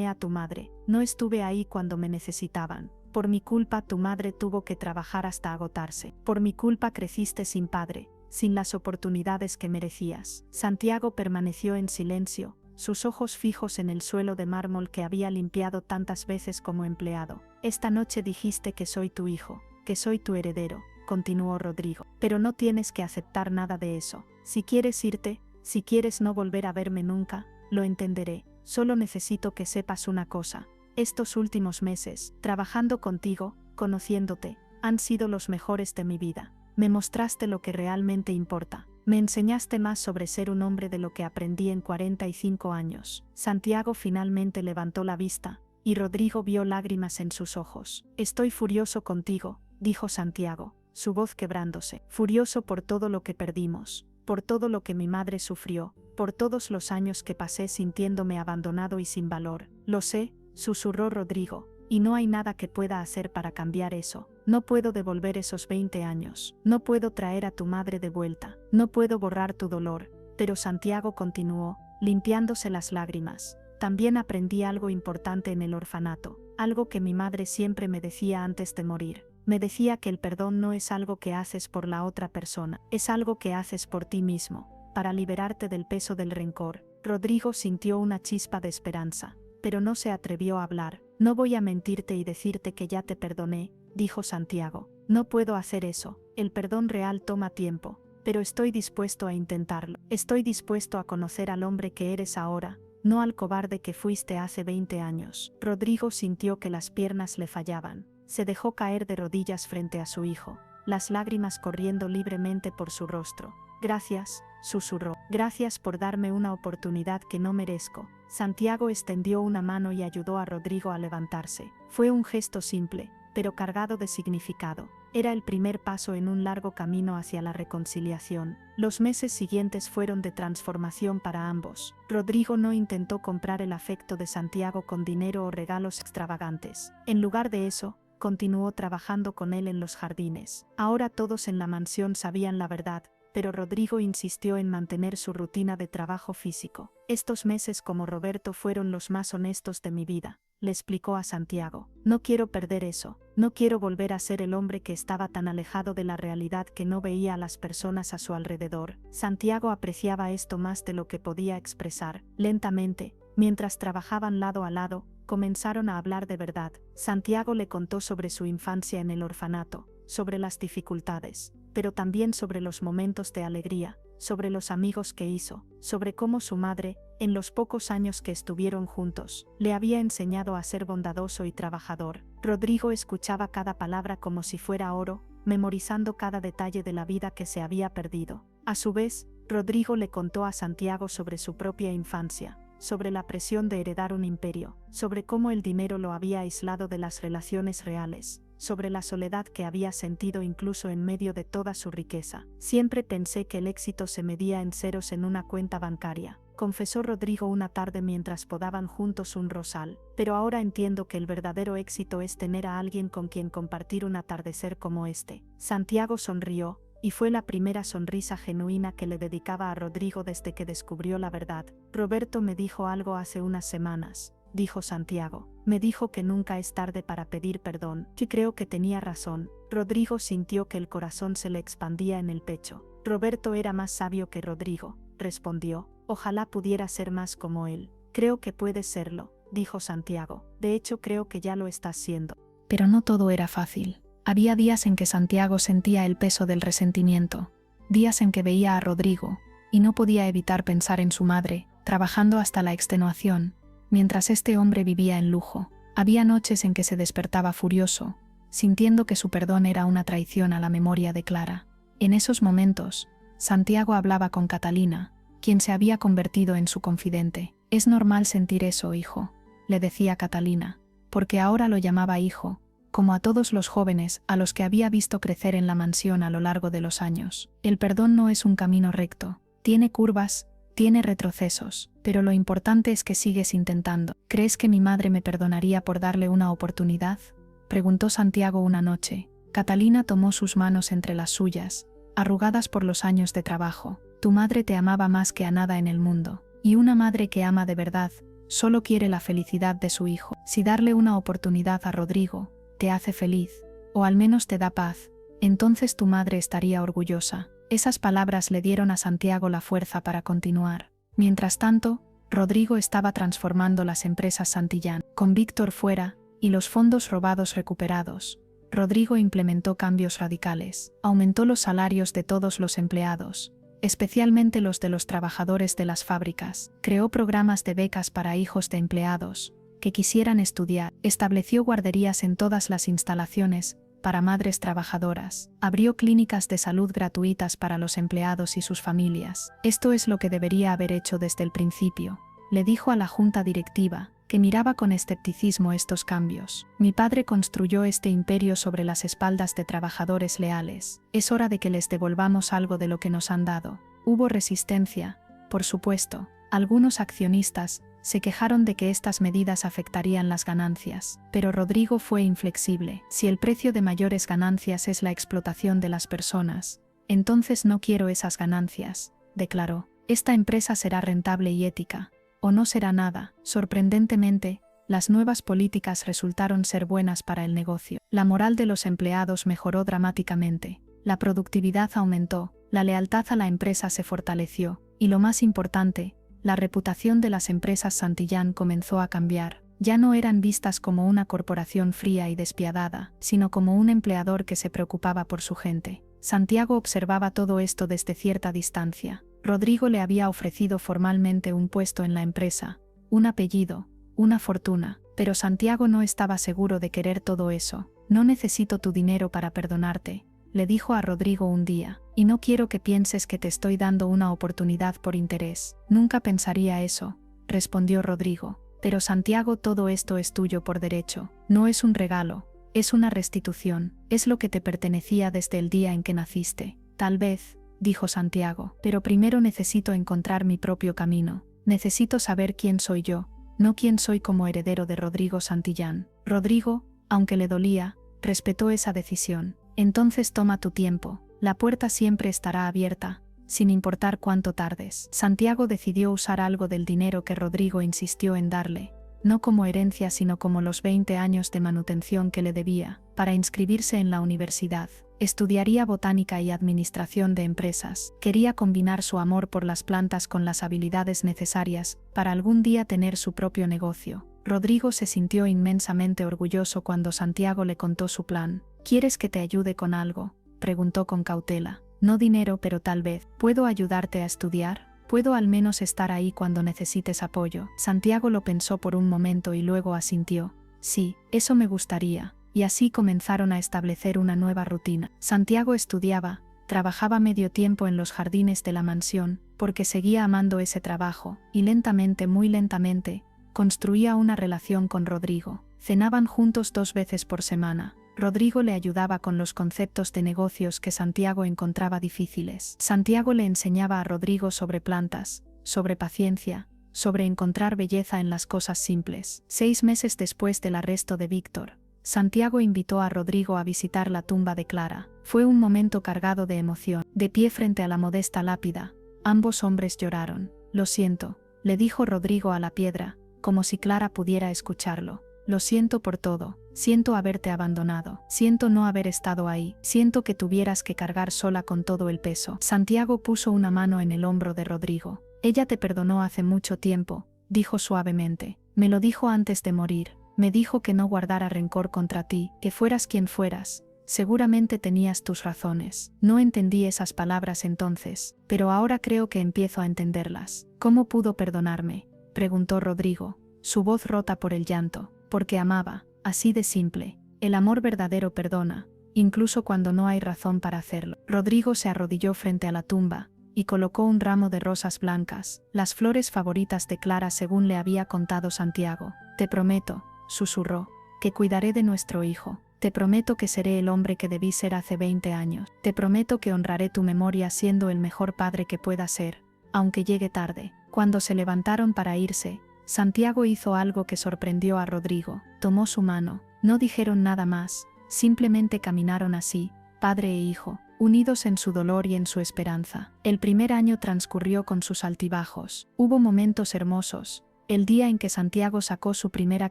a tu madre. No estuve ahí cuando me necesitaban. Por mi culpa tu madre tuvo que trabajar hasta agotarse. Por mi culpa creciste sin padre, sin las oportunidades que merecías. Santiago permaneció en silencio, sus ojos fijos en el suelo de mármol que había limpiado tantas veces como empleado. Esta noche dijiste que soy tu hijo, que soy tu heredero, continuó Rodrigo. Pero no tienes que aceptar nada de eso. Si quieres irte, si quieres no volver a verme nunca, lo entenderé. Solo necesito que sepas una cosa. Estos últimos meses, trabajando contigo, conociéndote, han sido los mejores de mi vida. Me mostraste lo que realmente importa. Me enseñaste más sobre ser un hombre de lo que aprendí en 45 años. Santiago finalmente levantó la vista, y Rodrigo vio lágrimas en sus ojos. Estoy furioso contigo, dijo Santiago, su voz quebrándose. Furioso por todo lo que perdimos, por todo lo que mi madre sufrió, por todos los años que pasé sintiéndome abandonado y sin valor. Lo sé, susurró Rodrigo, y no hay nada que pueda hacer para cambiar eso. No puedo devolver esos 20 años, no puedo traer a tu madre de vuelta, no puedo borrar tu dolor. Pero Santiago continuó, limpiándose las lágrimas. También aprendí algo importante en el orfanato, algo que mi madre siempre me decía antes de morir. Me decía que el perdón no es algo que haces por la otra persona, es algo que haces por ti mismo, para liberarte del peso del rencor. Rodrigo sintió una chispa de esperanza, pero no se atrevió a hablar. No voy a mentirte y decirte que ya te perdoné, dijo Santiago. No puedo hacer eso. El perdón real toma tiempo, pero estoy dispuesto a intentarlo. Estoy dispuesto a conocer al hombre que eres ahora, no al cobarde que fuiste hace 20 años. Rodrigo sintió que las piernas le fallaban. Se dejó caer de rodillas frente a su hijo, las lágrimas corriendo libremente por su rostro. Gracias, susurró. Gracias por darme una oportunidad que no merezco. Santiago extendió una mano y ayudó a Rodrigo a levantarse. Fue un gesto simple, pero cargado de significado. Era el primer paso en un largo camino hacia la reconciliación. Los meses siguientes fueron de transformación para ambos. Rodrigo no intentó comprar el afecto de Santiago con dinero o regalos extravagantes. En lugar de eso, continuó trabajando con él en los jardines. Ahora todos en la mansión sabían la verdad. pero Rodrigo insistió en mantener su rutina de trabajo físico. Estos meses como Roberto fueron los más honestos de mi vida, le explicó a Santiago. No quiero perder eso, no quiero volver a ser el hombre que estaba tan alejado de la realidad que no veía a las personas a su alrededor. Santiago apreciaba esto más de lo que podía expresar. Lentamente, mientras trabajaban lado a lado, comenzaron a hablar de verdad. Santiago le contó sobre su infancia en el orfanato, sobre las dificultades, pero también sobre los momentos de alegría, sobre los amigos que hizo, sobre cómo su madre, en los pocos años que estuvieron juntos, le había enseñado a ser bondadoso y trabajador. Rodrigo escuchaba cada palabra como si fuera oro, memorizando cada detalle de la vida que se había perdido. A su vez, Rodrigo le contó a Santiago sobre su propia infancia, sobre la presión de heredar un imperio, sobre cómo el dinero lo había aislado de las relaciones reales, sobre la soledad que había sentido incluso en medio de toda su riqueza. Siempre pensé que el éxito se medía en ceros en una cuenta bancaria, confesó Rodrigo una tarde mientras podaban juntos un rosal, pero ahora entiendo que el verdadero éxito es tener a alguien con quien compartir un atardecer como este. Santiago sonrió, y fue la primera sonrisa genuina que le dedicaba a Rodrigo desde que descubrió la verdad. Roberto me dijo algo hace unas semanas, dijo Santiago. Me dijo que nunca es tarde para pedir perdón. Y creo que tenía razón. Rodrigo sintió que el corazón se le expandía en el pecho. Roberto era más sabio que Rodrigo, respondió. Ojalá pudiera ser más como él. Creo que puedes serlo, dijo Santiago. De hecho, creo que ya lo estás siendo. Pero no todo era fácil. Había días en que Santiago sentía el peso del resentimiento, días en que veía a Rodrigo, y no podía evitar pensar en su madre, trabajando hasta la extenuación, mientras este hombre vivía en lujo. Había noches en que se despertaba furioso, sintiendo que su perdón era una traición a la memoria de Clara. En esos momentos, Santiago hablaba con Catalina, quien se había convertido en su confidente. «Es normal sentir eso, hijo», le decía Catalina, porque ahora lo llamaba hijo, como a todos los jóvenes a los que había visto crecer en la mansión a lo largo de los años. El perdón no es un camino recto, tiene curvas, tiene retrocesos, pero lo importante es que sigues intentando. ¿Crees que mi madre me perdonaría por darle una oportunidad?, preguntó Santiago una noche. Catalina tomó sus manos entre las suyas, arrugadas por los años de trabajo. Tu madre te amaba más que a nada en el mundo, y una madre que ama de verdad solo quiere la felicidad de su hijo. Si darle una oportunidad a Rodrigo te hace feliz, o al menos te da paz, entonces tu madre estaría orgullosa. Esas palabras le dieron a Santiago la fuerza para continuar. Mientras tanto, Rodrigo estaba transformando las empresas Santillán. Con Víctor fuera, y los fondos robados recuperados, Rodrigo implementó cambios radicales. Aumentó los salarios de todos los empleados, especialmente los de los trabajadores de las fábricas. Creó programas de becas para hijos de empleados que quisieran estudiar, estableció guarderías en todas las instalaciones para madres trabajadoras, abrió clínicas de salud gratuitas para los empleados y sus familias. Esto es lo que debería haber hecho desde el principio, le dijo a la junta directiva, que miraba con escepticismo estos cambios. Mi padre construyó este imperio sobre las espaldas de trabajadores leales. Es hora de que les devolvamos algo de lo que nos han dado. Hubo resistencia, por supuesto. Algunos accionistas se quejaron de que estas medidas afectarían las ganancias, pero Rodrigo fue inflexible. Si el precio de mayores ganancias es la explotación de las personas, entonces no quiero esas ganancias, declaró. Esta empresa será rentable y ética, o no será nada. Sorprendentemente, las nuevas políticas resultaron ser buenas para el negocio. La moral de los empleados mejoró dramáticamente, la productividad aumentó, la lealtad a la empresa se fortaleció, y lo más importante, la reputación de las empresas Santillán comenzó a cambiar. Ya no eran vistas como una corporación fría y despiadada, sino como un empleador que se preocupaba por su gente. Santiago observaba todo esto desde cierta distancia. Rodrigo le había ofrecido formalmente un puesto en la empresa, un apellido, una fortuna, pero Santiago no estaba seguro de querer todo eso. No necesito tu dinero para perdonarte, le dijo a Rodrigo un día, y no quiero que pienses que te estoy dando una oportunidad por interés. Nunca pensaría eso, respondió Rodrigo. Pero Santiago, todo esto es tuyo por derecho, no es un regalo, es una restitución, es lo que te pertenecía desde el día en que naciste. Tal vez, dijo Santiago, pero primero necesito encontrar mi propio camino, necesito saber quién soy yo, no quién soy como heredero de Rodrigo Santillán. Rodrigo, aunque le dolía, respetó esa decisión. Entonces toma tu tiempo, La puerta siempre estará abierta, sin importar cuánto tardes. Santiago decidió usar algo del dinero que Rodrigo insistió en darle, no como herencia sino como los 20 años de manutención que le debía, para inscribirse en la universidad. Estudiaría botánica y administración de empresas. Quería combinar su amor por las plantas con las habilidades necesarias para algún día tener su propio negocio. Rodrigo se sintió inmensamente orgulloso cuando Santiago le contó su plan. ¿Quieres que te ayude con algo?, preguntó con cautela. No dinero, pero tal vez. ¿Puedo ayudarte a estudiar? ¿Puedo al menos estar ahí cuando necesites apoyo? Santiago lo pensó por un momento y luego asintió. Sí, eso me gustaría. Y así comenzaron a establecer una nueva rutina. Santiago estudiaba, trabajaba medio tiempo en los jardines de la mansión, porque seguía amando ese trabajo, y lentamente, muy lentamente, construía una relación con Rodrigo. Cenaban juntos 2 veces por semana. Rodrigo le ayudaba con los conceptos de negocios que Santiago encontraba difíciles. Santiago le enseñaba a Rodrigo sobre plantas, sobre paciencia, sobre encontrar belleza en las cosas simples. 6 meses después del arresto de Víctor, Santiago invitó a Rodrigo a visitar la tumba de Clara. Fue un momento cargado de emoción. De pie frente a la modesta lápida, ambos hombres lloraron. Lo siento, le dijo Rodrigo a la piedra, como si Clara pudiera escucharlo. Lo siento por todo. Siento haberte abandonado. Siento no haber estado ahí. Siento que tuvieras que cargar sola con todo el peso. Santiago puso una mano en el hombro de Rodrigo. Ella te perdonó hace mucho tiempo, dijo suavemente. Me lo dijo antes de morir. Me dijo que no guardara rencor contra ti, que fueras quien fueras. Seguramente tenías tus razones. No entendí esas palabras entonces, pero ahora creo que empiezo a entenderlas. ¿Cómo pudo perdonarme?, preguntó Rodrigo, su voz rota por el llanto. Porque amaba, así de simple. El amor verdadero perdona, incluso cuando no hay razón para hacerlo. Rodrigo se arrodilló frente a la tumba y colocó un ramo de rosas blancas, las flores favoritas de Clara según le había contado Santiago. Te prometo, susurró, que cuidaré de nuestro hijo. Te prometo que seré el hombre que debí ser hace 20 años. Te prometo que honraré tu memoria siendo el mejor padre que pueda ser, aunque llegue tarde. Cuando se levantaron para irse, Santiago hizo algo que sorprendió a Rodrigo. Tomó su mano. No dijeron nada más, simplemente caminaron así, padre e hijo, unidos en su dolor y en su esperanza. El primer año transcurrió con sus altibajos. Hubo momentos hermosos. El día en que Santiago sacó su primera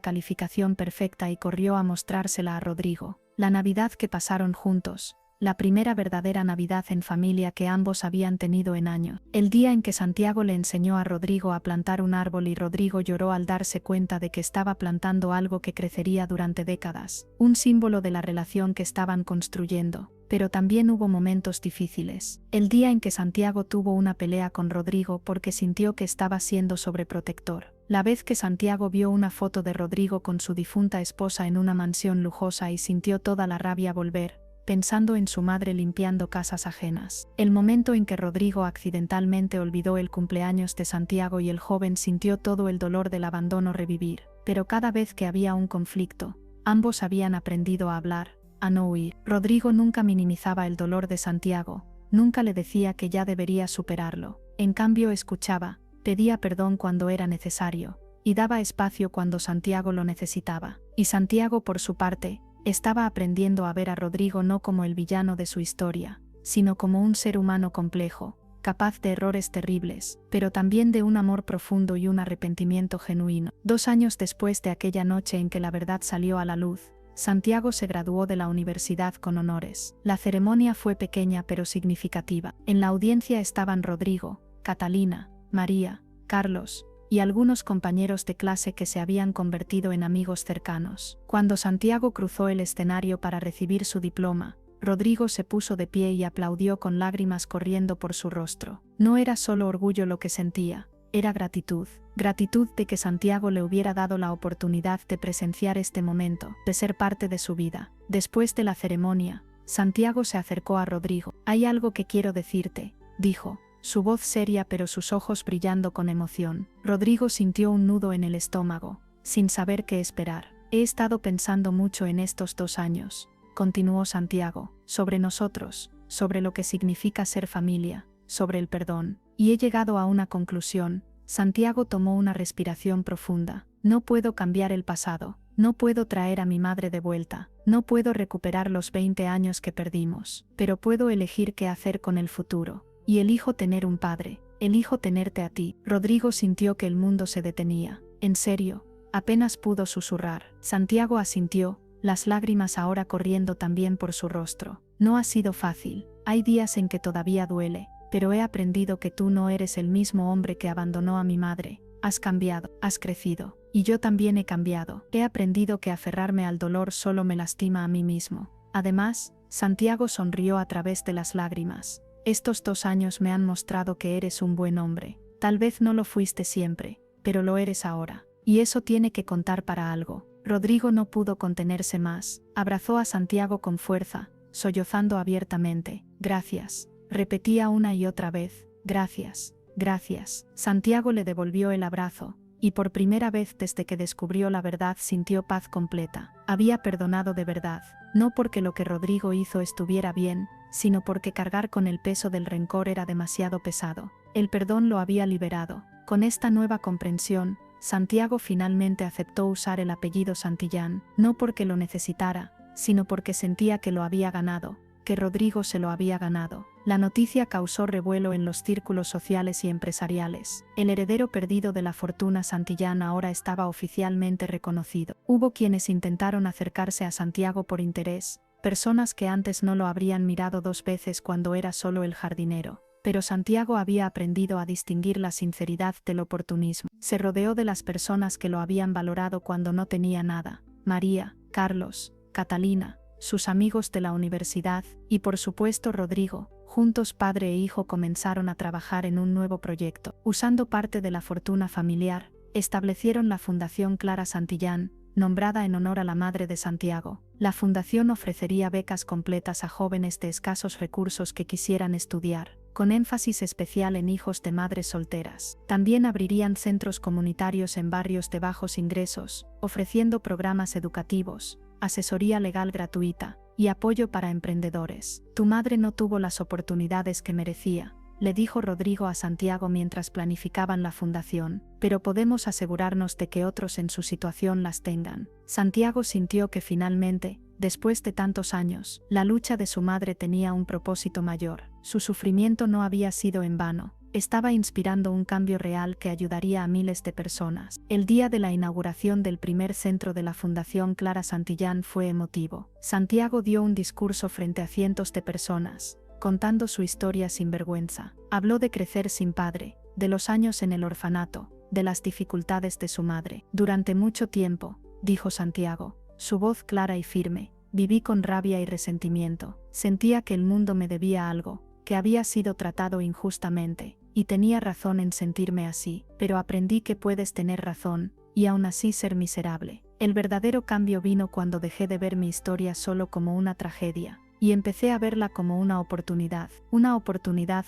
calificación perfecta y corrió a mostrársela a Rodrigo. La Navidad que pasaron juntos. La primera verdadera Navidad en familia que ambos habían tenido en años. El día en que Santiago le enseñó a Rodrigo a plantar un árbol y Rodrigo lloró al darse cuenta de que estaba plantando algo que crecería durante décadas. Un símbolo de la relación que estaban construyendo. Pero también hubo momentos difíciles. El día en que Santiago tuvo una pelea con Rodrigo porque sintió que estaba siendo sobreprotector. La vez que Santiago vio una foto de Rodrigo con su difunta esposa en una mansión lujosa y sintió toda la rabia volver, pensando en su madre limpiando casas ajenas. El momento en que Rodrigo accidentalmente olvidó el cumpleaños de Santiago y el joven sintió todo el dolor del abandono revivir. Pero cada vez que había un conflicto, ambos habían aprendido a hablar, a no huir. Rodrigo nunca minimizaba el dolor de Santiago, nunca le decía que ya debería superarlo. En cambio escuchaba, pedía perdón cuando era necesario, y daba espacio cuando Santiago lo necesitaba. Y Santiago, por su parte, estaba aprendiendo a ver a Rodrigo no como el villano de su historia, sino como un ser humano complejo, capaz de errores terribles, pero también de un amor profundo y un arrepentimiento genuino. 2 años después de aquella noche en que la verdad salió a la luz, Santiago se graduó de la universidad con honores. La ceremonia fue pequeña pero significativa. En la audiencia estaban Rodrigo, Catalina, María, Carlos, y algunos compañeros de clase que se habían convertido en amigos cercanos. Cuando Santiago cruzó el escenario para recibir su diploma, Rodrigo se puso de pie y aplaudió con lágrimas corriendo por su rostro. No era solo orgullo lo que sentía, era gratitud. Gratitud de que Santiago le hubiera dado la oportunidad de presenciar este momento, de ser parte de su vida. Después de la ceremonia, Santiago se acercó a Rodrigo. Hay algo que quiero decirte, dijo, su voz seria pero sus ojos brillando con emoción. Rodrigo sintió un nudo en el estómago, sin saber qué esperar. He estado pensando mucho en estos 2 años, continuó Santiago, sobre nosotros, sobre lo que significa ser familia, sobre el perdón, y he llegado a una conclusión. Santiago tomó una respiración profunda. No puedo cambiar el pasado, No puedo traer a mi madre de vuelta, no puedo recuperar los 20 años que perdimos, pero puedo elegir qué hacer con el futuro. Y elijo tener un padre, elijo tenerte a ti. Rodrigo sintió que el mundo se detenía. En serio, apenas pudo susurrar. Santiago asintió, las lágrimas ahora corriendo también por su rostro. No ha sido fácil, hay días en que todavía duele, pero he aprendido que tú no eres el mismo hombre que abandonó a mi madre. Has cambiado, has crecido. Y yo también he cambiado. He aprendido que aferrarme al dolor solo me lastima a mí mismo. Además, Santiago sonrió a través de las lágrimas. Estos 2 años me han mostrado que eres un buen hombre. Tal vez no lo fuiste siempre, pero lo eres ahora. Y eso tiene que contar para algo. Rodrigo no pudo contenerse más. Abrazó a Santiago con fuerza, sollozando abiertamente. Gracias. Repetía una y otra vez. Gracias. Gracias. Santiago le devolvió el abrazo, y por primera vez desde que descubrió la verdad sintió paz completa. Había perdonado de verdad, no porque lo que Rodrigo hizo estuviera bien, sino porque cargar con el peso del rencor era demasiado pesado. El perdón lo había liberado. Con esta nueva comprensión, Santiago finalmente aceptó usar el apellido Santillán, no porque lo necesitara, sino porque sentía que lo había ganado, que Rodrigo se lo había ganado. La noticia causó revuelo en los círculos sociales y empresariales. El heredero perdido de la fortuna Santillán ahora estaba oficialmente reconocido. Hubo quienes intentaron acercarse a Santiago por interés, personas que antes no lo habrían mirado 2 veces cuando era solo el jardinero. Pero Santiago había aprendido a distinguir la sinceridad del oportunismo. Se rodeó de las personas que lo habían valorado cuando no tenía nada: María, Carlos, Catalina, sus amigos de la universidad, y por supuesto Rodrigo. Juntos padre e hijo comenzaron a trabajar en un nuevo proyecto. Usando parte de la fortuna familiar, establecieron la Fundación Clara Santillán, nombrada en honor a la madre de Santiago. La fundación ofrecería becas completas a jóvenes de escasos recursos que quisieran estudiar, con énfasis especial en hijos de madres solteras. También abrirían centros comunitarios en barrios de bajos ingresos, ofreciendo programas educativos, asesoría legal gratuita y apoyo para emprendedores. Tu madre no tuvo las oportunidades que merecía, le dijo Rodrigo a Santiago mientras planificaban la fundación, pero podemos asegurarnos de que otros en su situación las tengan. Santiago sintió que finalmente, después de tantos años, la lucha de su madre tenía un propósito mayor. Su sufrimiento no había sido en vano. Estaba inspirando un cambio real que ayudaría a miles de personas. El día de la inauguración del primer centro de la Fundación Clara Santillán fue emotivo. Santiago dio un discurso frente a cientos de personas, contando su historia sin vergüenza. Habló de crecer sin padre, de los años en el orfanato, de las dificultades de su madre. Durante mucho tiempo, dijo Santiago, su voz clara y firme, viví con rabia y resentimiento. Sentía que el mundo me debía algo, que había sido tratado injustamente. Y tenía razón en sentirme así, pero aprendí que puedes tener razón, y aún así ser miserable. El verdadero cambio vino cuando dejé de ver mi historia solo como una tragedia, y empecé a verla como una oportunidad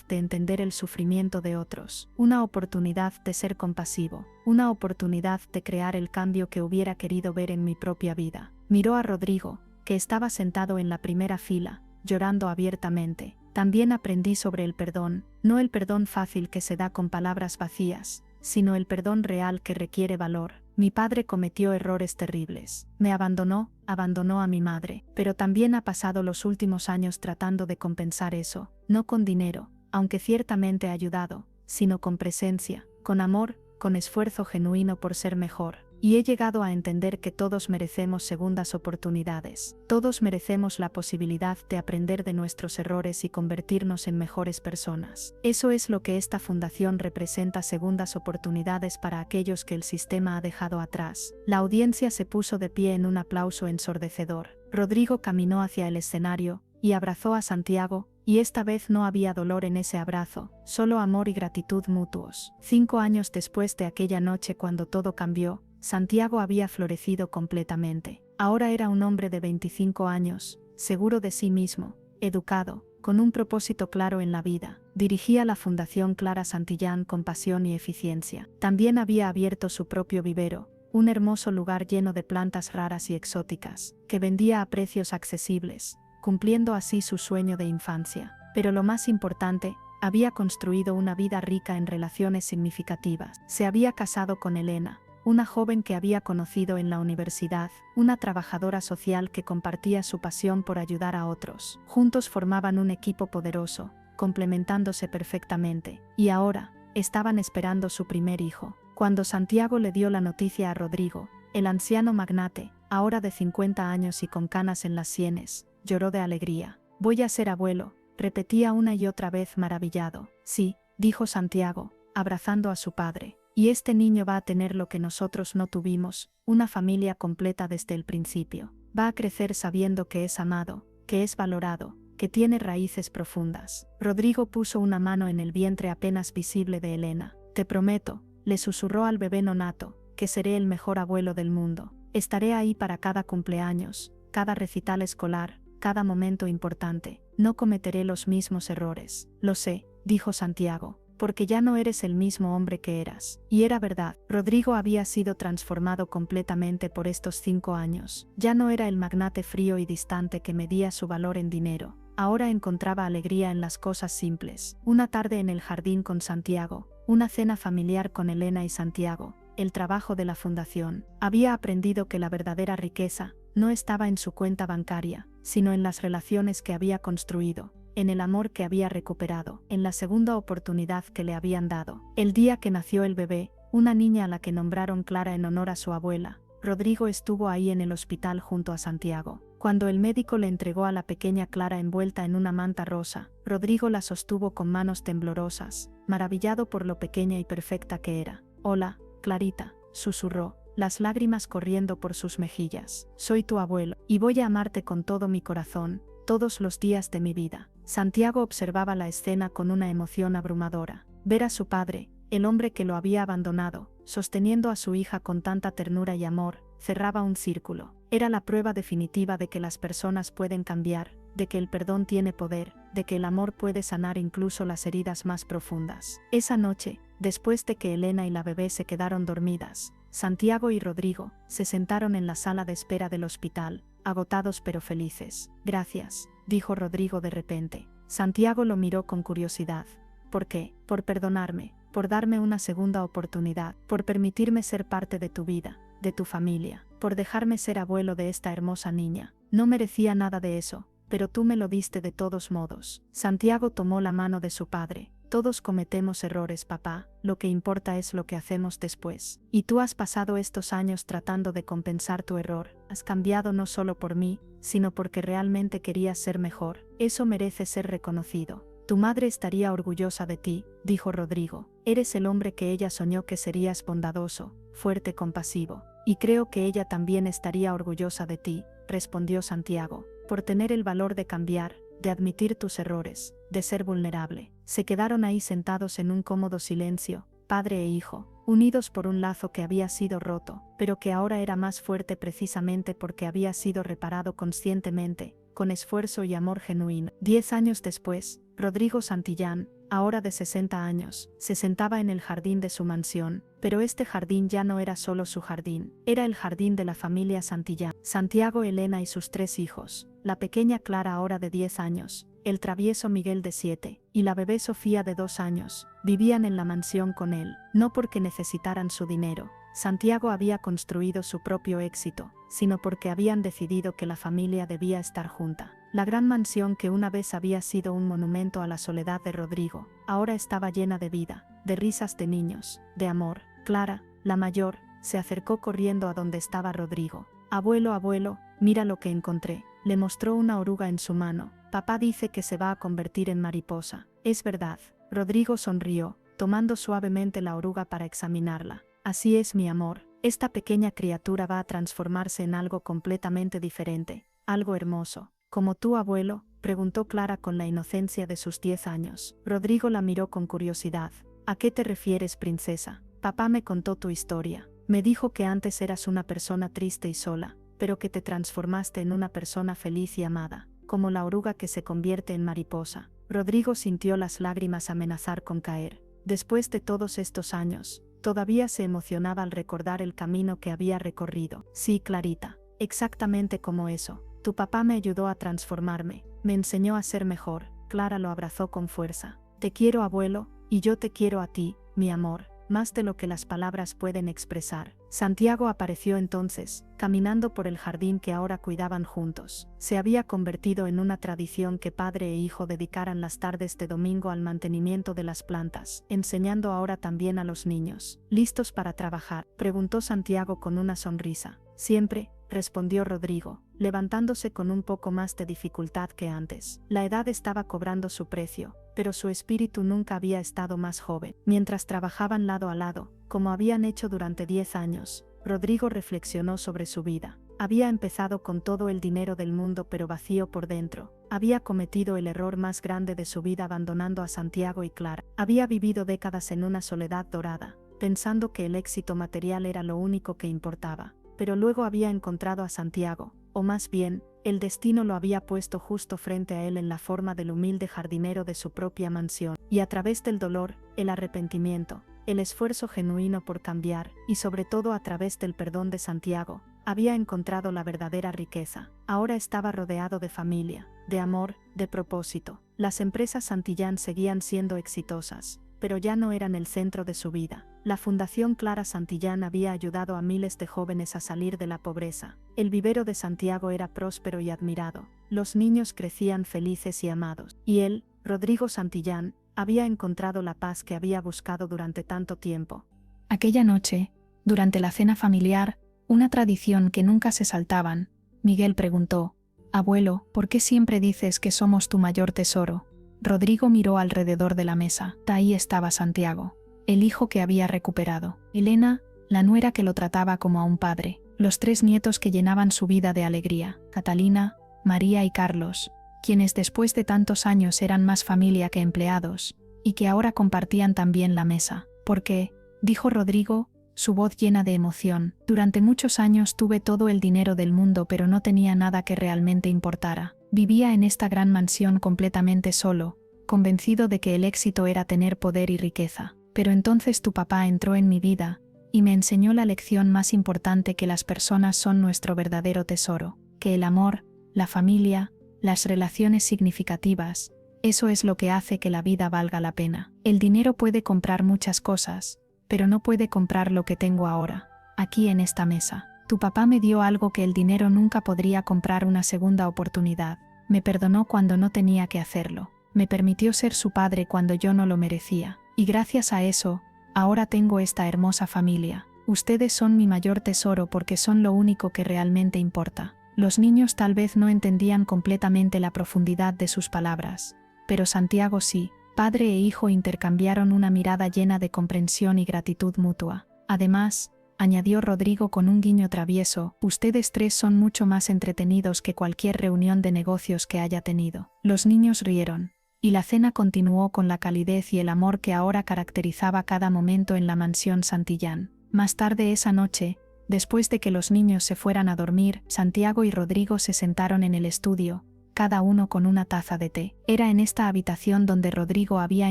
de entender el sufrimiento de otros, una oportunidad de ser compasivo, una oportunidad de crear el cambio que hubiera querido ver en mi propia vida. Miró a Rodrigo, que estaba sentado en la primera fila, llorando abiertamente. También aprendí sobre el perdón, no el perdón fácil que se da con palabras vacías, sino el perdón real que requiere valor. Mi padre cometió errores terribles. Me abandonó a mi madre, pero también ha pasado los últimos años tratando de compensar eso, no con dinero, aunque ciertamente ha ayudado, sino con presencia, con amor, con esfuerzo genuino por ser mejor. Y he llegado a entender que todos merecemos segundas oportunidades. Todos merecemos la posibilidad de aprender de nuestros errores y convertirnos en mejores personas. Eso es lo que esta fundación representa: segundas oportunidades para aquellos que el sistema ha dejado atrás. La audiencia se puso de pie en un aplauso ensordecedor. Rodrigo caminó hacia el escenario y abrazó a Santiago, y esta vez no había dolor en ese abrazo, solo amor y gratitud mutuos. 5 años después de aquella noche cuando todo cambió, Santiago había florecido completamente. Ahora era un hombre de 25 años, seguro de sí mismo, educado, con un propósito claro en la vida. Dirigía la Fundación Clara Santillán con pasión y eficiencia. También había abierto su propio vivero, un hermoso lugar lleno de plantas raras y exóticas, que vendía a precios accesibles, cumpliendo así su sueño de infancia. Pero lo más importante, había construido una vida rica en relaciones significativas. Se había casado con Elena, una joven que había conocido en la universidad, una trabajadora social que compartía su pasión por ayudar a otros. Juntos formaban un equipo poderoso, complementándose perfectamente, y ahora, estaban esperando su primer hijo. Cuando Santiago le dio la noticia a Rodrigo, el anciano magnate, ahora de 50 años y con canas en las sienes, lloró de alegría. «Voy a ser abuelo», repetía una y otra vez maravillado. «Sí», dijo Santiago, abrazando a su padre, «y este niño va a tener lo que nosotros no tuvimos, una familia completa desde el principio. Va a crecer sabiendo que es amado, que es valorado, que tiene raíces profundas». Rodrigo puso una mano en el vientre apenas visible de Elena. «Te prometo», le susurró al bebé nonato, «que seré el mejor abuelo del mundo. Estaré ahí para cada cumpleaños, cada recital escolar, cada momento importante. No cometeré los mismos errores». «Lo sé», dijo Santiago, «porque ya no eres el mismo hombre que eras». Y era verdad, Rodrigo había sido transformado completamente por estos 5 años. Ya no era el magnate frío y distante que medía su valor en dinero. Ahora encontraba alegría en las cosas simples. Una tarde en el jardín con Santiago, una cena familiar con Elena y Santiago, el trabajo de la fundación. Había aprendido que la verdadera riqueza no estaba en su cuenta bancaria, sino en las relaciones que había construido, en el amor que había recuperado, en la segunda oportunidad que le habían dado. El día que nació el bebé, una niña a la que nombraron Clara en honor a su abuela, Rodrigo estuvo ahí en el hospital junto a Santiago. Cuando el médico le entregó a la pequeña Clara envuelta en una manta rosa, Rodrigo la sostuvo con manos temblorosas, maravillado por lo pequeña y perfecta que era. «Hola, Clarita», susurró, las lágrimas corriendo por sus mejillas. «Soy tu abuelo, y voy a amarte con todo mi corazón, todos los días de mi vida». Santiago observaba la escena con una emoción abrumadora. Ver a su padre, el hombre que lo había abandonado, sosteniendo a su hija con tanta ternura y amor, cerraba un círculo. Era la prueba definitiva de que las personas pueden cambiar, de que el perdón tiene poder, de que el amor puede sanar incluso las heridas más profundas. Esa noche, después de que Elena y la bebé se quedaron dormidas, Santiago y Rodrigo se sentaron en la sala de espera del hospital, agotados pero felices. «Gracias», dijo Rodrigo de repente. Santiago lo miró con curiosidad. «¿Por qué?». «Por perdonarme, por darme una segunda oportunidad, por permitirme ser parte de tu vida, de tu familia, por dejarme ser abuelo de esta hermosa niña. No merecía nada de eso, pero tú me lo diste de todos modos». Santiago tomó la mano de su padre. «Todos cometemos errores, papá, lo que importa es lo que hacemos después. Y tú has pasado estos años tratando de compensar tu error, has cambiado no solo por mí, sino porque realmente querías ser mejor. Eso merece ser reconocido. Tu madre estaría orgullosa de ti», dijo Rodrigo. «Eres el hombre que ella soñó que serías, bondadoso, fuerte, compasivo. Y creo que ella también estaría orgullosa de ti», respondió Santiago, «por tener el valor de cambiar, de admitir tus errores, de ser vulnerable». Se quedaron ahí sentados en un cómodo silencio, padre e hijo, unidos por un lazo que había sido roto, pero que ahora era más fuerte precisamente porque había sido reparado conscientemente, con esfuerzo y amor genuino. 10 años después, Rodrigo Santillán, ahora de 60 años, se sentaba en el jardín de su mansión, pero este jardín ya no era solo su jardín, era el jardín de la familia Santillán. Santiago, Elena y sus 3 hijos, la pequeña Clara ahora de 10 años, el travieso Miguel de 7, y la bebé Sofía de 2 años, vivían en la mansión con él, no porque necesitaran su dinero. Santiago había construido su propio éxito, sino porque habían decidido que la familia debía estar junta. La gran mansión que una vez había sido un monumento a la soledad de Rodrigo, ahora estaba llena de vida, de risas de niños, de amor. Clara, la mayor, se acercó corriendo a donde estaba Rodrigo. «Abuelo, abuelo, mira lo que encontré». Le mostró una oruga en su mano. «Papá dice que se va a convertir en mariposa». «Es verdad». Rodrigo sonrió, tomando suavemente la oruga para examinarla. «Así es, mi amor. Esta pequeña criatura va a transformarse en algo completamente diferente, algo hermoso». «¿Como tú, abuelo?», preguntó Clara con la inocencia de sus 10 años. Rodrigo la miró con curiosidad. «¿A qué te refieres, princesa?». «Papá me contó tu historia. Me dijo que antes eras una persona triste y sola, pero que te transformaste en una persona feliz y amada, como la oruga que se convierte en mariposa». Rodrigo sintió las lágrimas amenazar con caer. Después de todos estos años, todavía se emocionaba al recordar el camino que había recorrido. «Sí, Clarita, exactamente como eso. Tu papá me ayudó a transformarme, me enseñó a ser mejor». Clara lo abrazó con fuerza. «Te quiero, abuelo, y yo te quiero a ti, mi amor». más de lo que las palabras pueden expresar. Santiago apareció entonces, caminando por el jardín que ahora cuidaban juntos. Se había convertido en una tradición que padre e hijo dedicaran las tardes de domingo al mantenimiento de las plantas, enseñando ahora también a los niños. ¿Listos para trabajar?, preguntó Santiago con una sonrisa. Siempre, respondió Rodrigo, levantándose con un poco más de dificultad que antes. La edad estaba cobrando su precio, pero su espíritu nunca había estado más joven. Mientras trabajaban lado a lado, como habían hecho durante 10 años, Rodrigo reflexionó sobre su vida. Había empezado con todo el dinero del mundo pero vacío por dentro. Había cometido el error más grande de su vida abandonando a Santiago y Clara. Había vivido décadas en una soledad dorada, pensando que el éxito material era lo único que importaba. Pero luego había encontrado a Santiago, o más bien, el destino lo había puesto justo frente a él en la forma del humilde jardinero de su propia mansión, y a través del dolor, el arrepentimiento, el esfuerzo genuino por cambiar, y sobre todo a través del perdón de Santiago, había encontrado la verdadera riqueza. Ahora estaba rodeado de familia, de amor, de propósito. Las empresas Santillán seguían siendo exitosas, pero ya no eran el centro de su vida. La Fundación Clara Santillán había ayudado a miles de jóvenes a salir de la pobreza. El vivero de Santiago era próspero y admirado. Los niños crecían felices y amados. Y él, Rodrigo Santillán, había encontrado la paz que había buscado durante tanto tiempo. Aquella noche, durante la cena familiar, una tradición que nunca se saltaban, Miguel preguntó: «Abuelo, ¿por qué siempre dices que somos tu mayor tesoro?». Rodrigo miró alrededor de la mesa. Ahí estaba Santiago, el hijo que había recuperado. Elena, la nuera que lo trataba como a un padre. Los 3 nietos que llenaban su vida de alegría. Catalina, María y Carlos, quienes después de tantos años eran más familia que empleados, y que ahora compartían también la mesa. Porque, dijo Rodrigo, su voz llena de emoción, durante muchos años tuve todo el dinero del mundo pero no tenía nada que realmente importara. Vivía en esta gran mansión completamente solo, convencido de que el éxito era tener poder y riqueza. Pero entonces tu papá entró en mi vida, y me enseñó la lección más importante: que las personas son nuestro verdadero tesoro, que el amor, la familia, las relaciones significativas, eso es lo que hace que la vida valga la pena. El dinero puede comprar muchas cosas, pero no puede comprar lo que tengo ahora, aquí en esta mesa. Tu papá me dio algo que el dinero nunca podría comprar: una segunda oportunidad. Me perdonó cuando no tenía que hacerlo. Me permitió ser su padre cuando yo no lo merecía. Y gracias a eso, ahora tengo esta hermosa familia. Ustedes son mi mayor tesoro porque son lo único que realmente importa. Los niños tal vez no entendían completamente la profundidad de sus palabras, pero Santiago sí. Padre e hijo intercambiaron una mirada llena de comprensión y gratitud mutua. Además, añadió Rodrigo con un guiño travieso, ustedes 3 son mucho más entretenidos que cualquier reunión de negocios que haya tenido. Los niños rieron, y la cena continuó con la calidez y el amor que ahora caracterizaba cada momento en la mansión Santillán. Más tarde esa noche, después de que los niños se fueran a dormir, Santiago y Rodrigo se sentaron en el estudio, cada uno con una taza de té. Era en esta habitación donde Rodrigo había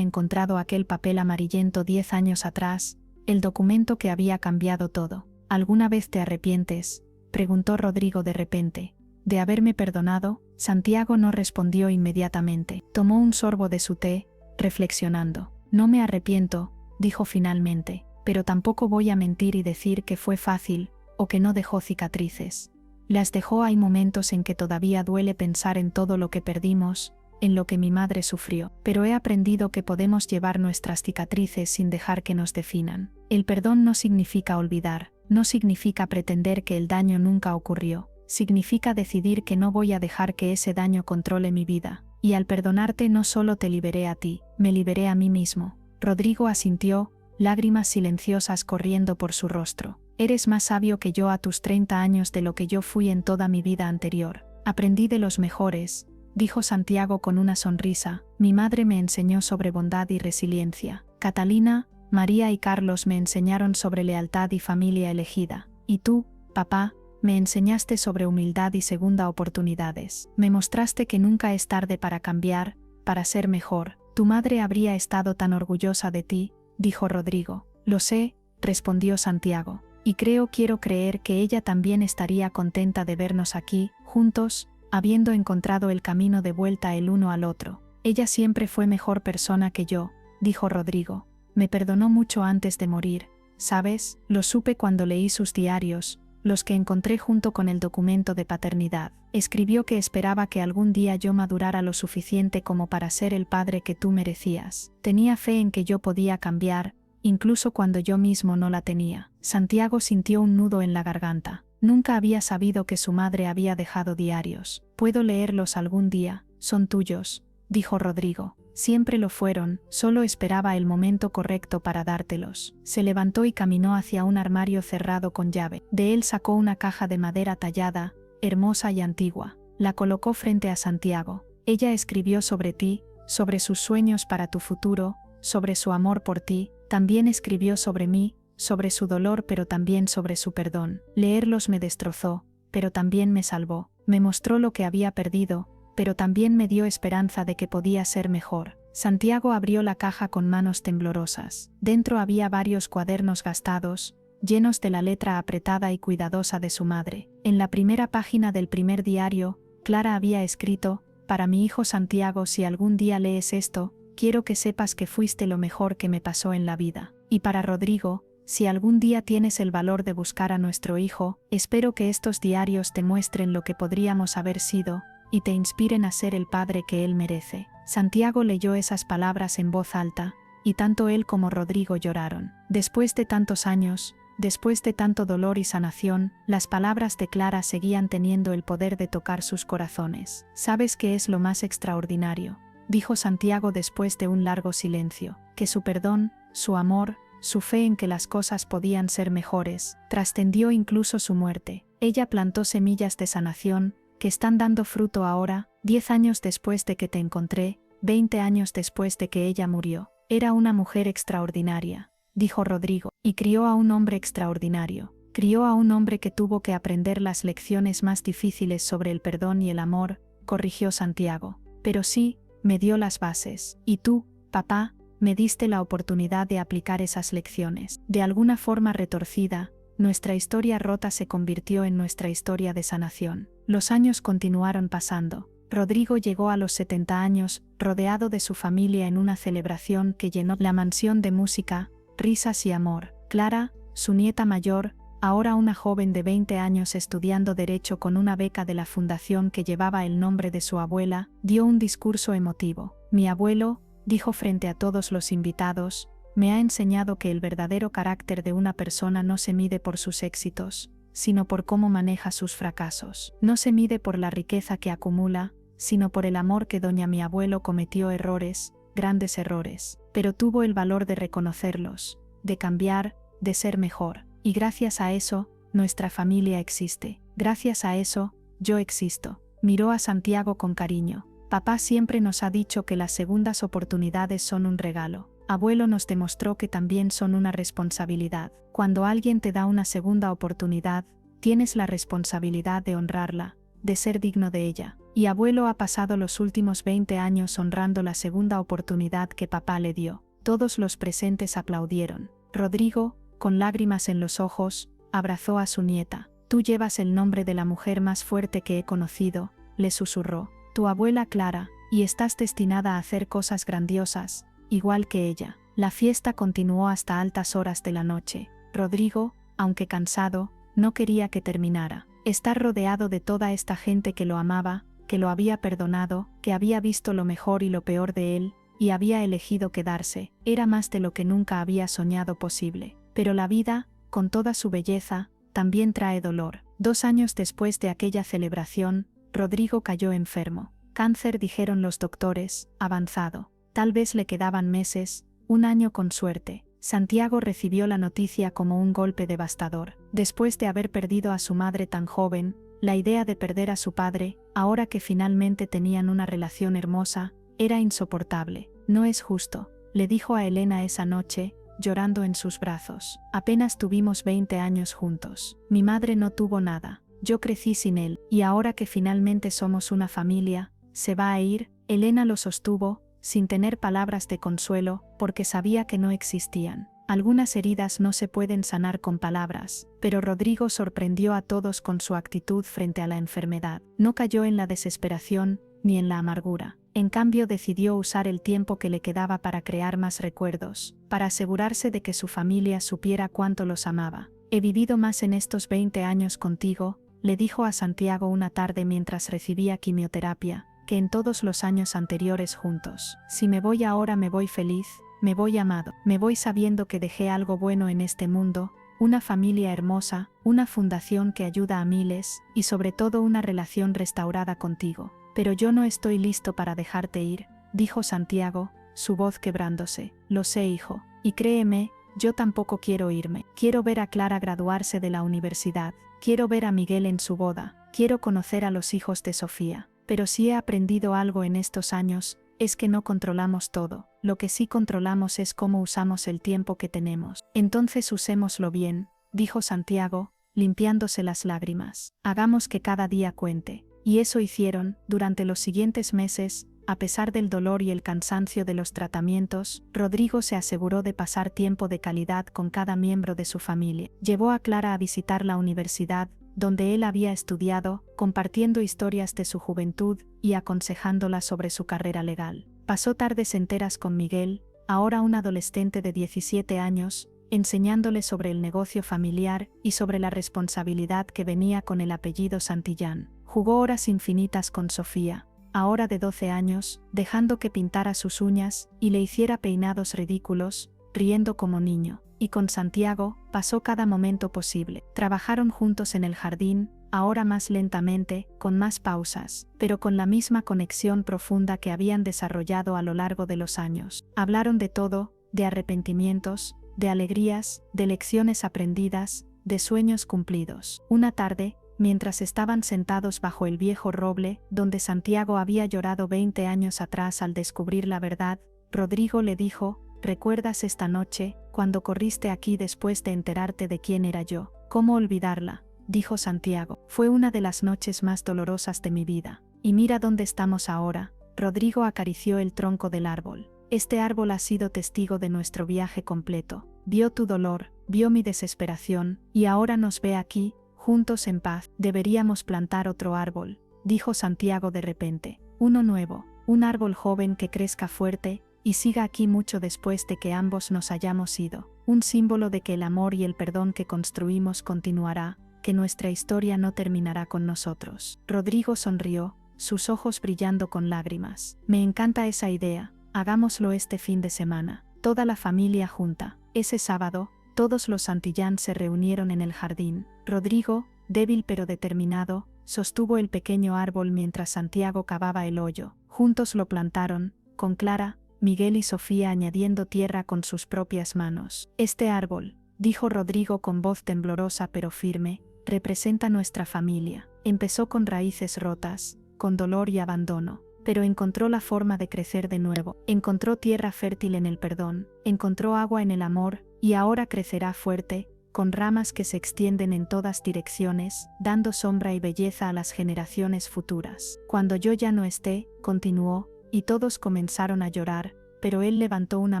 encontrado aquel papel amarillento 10 años atrás, el documento que había cambiado todo. ¿Alguna vez te arrepientes?, preguntó Rodrigo de repente. ¿De haberme perdonado? Santiago no respondió inmediatamente. Tomó un sorbo de su té, reflexionando. No me arrepiento, dijo finalmente, pero tampoco voy a mentir y decir que fue fácil, o que no dejó cicatrices. Las dejó. Hay momentos en que todavía duele pensar en todo lo que perdimos, en lo que mi madre sufrió, pero he aprendido que podemos llevar nuestras cicatrices sin dejar que nos definan. El perdón no significa olvidar, no significa pretender que el daño nunca ocurrió, significa decidir que no voy a dejar que ese daño controle mi vida. Y al perdonarte no solo te liberé a ti, me liberé a mí mismo. Rodrigo asintió, lágrimas silenciosas corriendo por su rostro. Eres más sabio que yo a tus 30 años de lo que yo fui en toda mi vida anterior. Aprendí de los mejores, dijo Santiago con una sonrisa. Mi madre me enseñó sobre bondad y resiliencia. Catalina, María y Carlos me enseñaron sobre lealtad y familia elegida. Y tú, papá, me enseñaste sobre humildad y segunda oportunidades. Me mostraste que nunca es tarde para cambiar, para ser mejor. Tu madre habría estado tan orgullosa de ti, dijo Rodrigo. Lo sé, respondió Santiago. Y quiero creer que ella también estaría contenta de vernos aquí, juntos, habiendo encontrado el camino de vuelta el uno al otro. Ella siempre fue mejor persona que yo, dijo Rodrigo. Me perdonó mucho antes de morir, ¿sabes? Lo supe cuando leí sus diarios, los que encontré junto con el documento de paternidad. Escribió que esperaba que algún día yo madurara lo suficiente como para ser el padre que tú merecías. Tenía fe en que yo podía cambiar, incluso cuando yo mismo no la tenía. Santiago sintió un nudo en la garganta. Nunca había sabido que su madre había dejado diarios. Puedo leerlos algún día, son tuyos, dijo Rodrigo. Siempre lo fueron, solo esperaba el momento correcto para dártelos. Se levantó y caminó hacia un armario cerrado con llave. De él sacó una caja de madera tallada, hermosa y antigua. La colocó frente a Santiago. Ella escribió sobre ti, sobre sus sueños para tu futuro, sobre su amor por ti. También escribió sobre mí, sobre su dolor pero también sobre su perdón. Leerlos me destrozó, pero también me salvó. Me mostró lo que había perdido, pero también me dio esperanza de que podía ser mejor. Santiago abrió la caja con manos temblorosas. Dentro había varios cuadernos gastados, llenos de la letra apretada y cuidadosa de su madre. En la primera página del primer diario, Clara había escrito: «Para mi hijo Santiago, si algún día lees esto, quiero que sepas que fuiste lo mejor que me pasó en la vida. Y para Rodrigo, si algún día tienes el valor de buscar a nuestro hijo, espero que estos diarios te muestren lo que podríamos haber sido, y te inspiren a ser el padre que él merece». Santiago leyó esas palabras en voz alta, y tanto él como Rodrigo lloraron. Después de tantos años, después de tanto dolor y sanación, las palabras de Clara seguían teniendo el poder de tocar sus corazones. «¿Sabes qué es lo más extraordinario?», dijo Santiago después de un largo silencio. «Que su perdón, su amor, su fe en que las cosas podían ser mejores, trascendió incluso su muerte. Ella plantó semillas de sanación, que están dando fruto ahora, 10 años después de que te encontré, 20 años después de que ella murió. Era una mujer extraordinaria», dijo Rodrigo, «y crió a un hombre extraordinario. Crió a un hombre que tuvo que aprender las lecciones más difíciles sobre el perdón y el amor», corrigió Santiago. «Pero sí, me dio las bases. Y tú, papá, me diste la oportunidad de aplicar esas lecciones. De alguna forma retorcida, nuestra historia rota se convirtió en nuestra historia de sanación». Los años continuaron pasando. Rodrigo llegó a los 70 años, rodeado de su familia en una celebración que llenó la mansión de música, risas y amor. Clara, su nieta mayor, ahora una joven de 20 años estudiando Derecho con una beca de la fundación que llevaba el nombre de su abuela, dio un discurso emotivo. «Mi abuelo», dijo frente a todos los invitados, «me ha enseñado que el verdadero carácter de una persona no se mide por sus éxitos, sino por cómo maneja sus fracasos. No se mide por la riqueza que acumula, sino por el amor que doña mi abuelo cometió errores, grandes errores, pero tuvo el valor de reconocerlos, de cambiar, de ser mejor. Y gracias a eso, nuestra familia existe. Gracias a eso, yo existo». Miró a Santiago con cariño. «Papá siempre nos ha dicho que las segundas oportunidades son un regalo. Abuelo nos demostró que también son una responsabilidad. Cuando alguien te da una segunda oportunidad, tienes la responsabilidad de honrarla, de ser digno de ella. Y abuelo ha pasado los últimos 20 años honrando la segunda oportunidad que papá le dio». Todos los presentes aplaudieron. Rodrigo, con lágrimas en los ojos, abrazó a su nieta. «Tú llevas el nombre de la mujer más fuerte que he conocido», le susurró. «Tu abuela Clara, y estás destinada a hacer cosas grandiosas, igual que ella». La fiesta continuó hasta altas horas de la noche. Rodrigo, aunque cansado, no quería que terminara. Estar rodeado de toda esta gente que lo amaba, que lo había perdonado, que había visto lo mejor y lo peor de él, y había elegido quedarse, era más de lo que nunca había soñado posible. Pero la vida, con toda su belleza, también trae dolor. 2 años después de aquella celebración, Rodrigo cayó enfermo. Cáncer, dijeron los doctores, avanzado. Tal vez le quedaban meses, 1 año con suerte. Santiago recibió la noticia como un golpe devastador. Después de haber perdido a su madre tan joven, la idea de perder a su padre, ahora que finalmente tenían una relación hermosa, era insoportable. «No es justo», le dijo a Elena esa noche, llorando en sus brazos. «Apenas tuvimos 20 años juntos. Mi madre no tuvo nada. Yo crecí sin él, y ahora que finalmente somos una familia, ¿se va a ir?». Elena lo sostuvo, sin tener palabras de consuelo, porque sabía que no existían. Algunas heridas no se pueden sanar con palabras, pero Rodrigo sorprendió a todos con su actitud frente a la enfermedad. No cayó en la desesperación, ni en la amargura. En cambio, decidió usar el tiempo que le quedaba para crear más recuerdos, para asegurarse de que su familia supiera cuánto los amaba. He vivido más en estos 20 años contigo, le dijo a Santiago una tarde mientras recibía quimioterapia, que en todos los años anteriores juntos. Si me voy ahora me voy feliz, me voy amado, me voy sabiendo que dejé algo bueno en este mundo, una familia hermosa, una fundación que ayuda a miles, y sobre todo una relación restaurada contigo. Pero yo no estoy listo para dejarte ir, dijo Santiago, su voz quebrándose. Lo sé, hijo, y créeme, yo tampoco quiero irme. Quiero ver a Clara graduarse de la universidad, quiero ver a Miguel en su boda, quiero conocer a los hijos de Sofía. Pero si he aprendido algo en estos años, es que no controlamos todo, lo que sí controlamos es cómo usamos el tiempo que tenemos. Entonces usémoslo bien, dijo Santiago, limpiándose las lágrimas. Hagamos que cada día cuente. Y eso hicieron, durante los siguientes meses, a pesar del dolor y el cansancio de los tratamientos, Rodrigo se aseguró de pasar tiempo de calidad con cada miembro de su familia. Llevó a Clara a visitar la universidad, donde él había estudiado, compartiendo historias de su juventud y aconsejándola sobre su carrera legal. Pasó tardes enteras con Miguel, ahora un adolescente de 17 años, enseñándole sobre el negocio familiar y sobre la responsabilidad que venía con el apellido Santillán. Jugó horas infinitas con Sofía, ahora de 12 años, dejando que pintara sus uñas y le hiciera peinados ridículos, riendo como niño. Y con Santiago, pasó cada momento posible. Trabajaron juntos en el jardín, ahora más lentamente, con más pausas, pero con la misma conexión profunda que habían desarrollado a lo largo de los años. Hablaron de todo, de arrepentimientos, de alegrías, de lecciones aprendidas, de sueños cumplidos. Una tarde, mientras estaban sentados bajo el viejo roble, donde Santiago había llorado 20 años atrás al descubrir la verdad, Rodrigo le dijo: ¿recuerdas esta noche, cuando corriste aquí después de enterarte de quién era yo? ¿Cómo olvidarla?, dijo Santiago. Fue una de las noches más dolorosas de mi vida. Y mira dónde estamos ahora. Rodrigo acarició el tronco del árbol. Este árbol ha sido testigo de nuestro viaje completo. Vio tu dolor, vio mi desesperación, y ahora nos ve aquí, juntos en paz. Deberíamos plantar otro árbol, dijo Santiago de repente. Uno nuevo, un árbol joven que crezca fuerte, y siga aquí mucho después de que ambos nos hayamos ido. Un símbolo de que el amor y el perdón que construimos continuará, que nuestra historia no terminará con nosotros. Rodrigo sonrió, sus ojos brillando con lágrimas. Me encanta esa idea, hagámoslo este fin de semana. Toda la familia junta. Ese sábado, todos los Santillán se reunieron en el jardín. Rodrigo, débil pero determinado, sostuvo el pequeño árbol mientras Santiago cavaba el hoyo. Juntos lo plantaron, con Clara, Miguel y Sofía añadiendo tierra con sus propias manos. Este árbol, dijo Rodrigo con voz temblorosa pero firme, representa nuestra familia. Empezó con raíces rotas, con dolor y abandono, pero encontró la forma de crecer de nuevo. Encontró tierra fértil en el perdón, encontró agua en el amor, y ahora crecerá fuerte, con ramas que se extienden en todas direcciones, dando sombra y belleza a las generaciones futuras. Cuando yo ya no esté, continuó, y todos comenzaron a llorar, pero él levantó una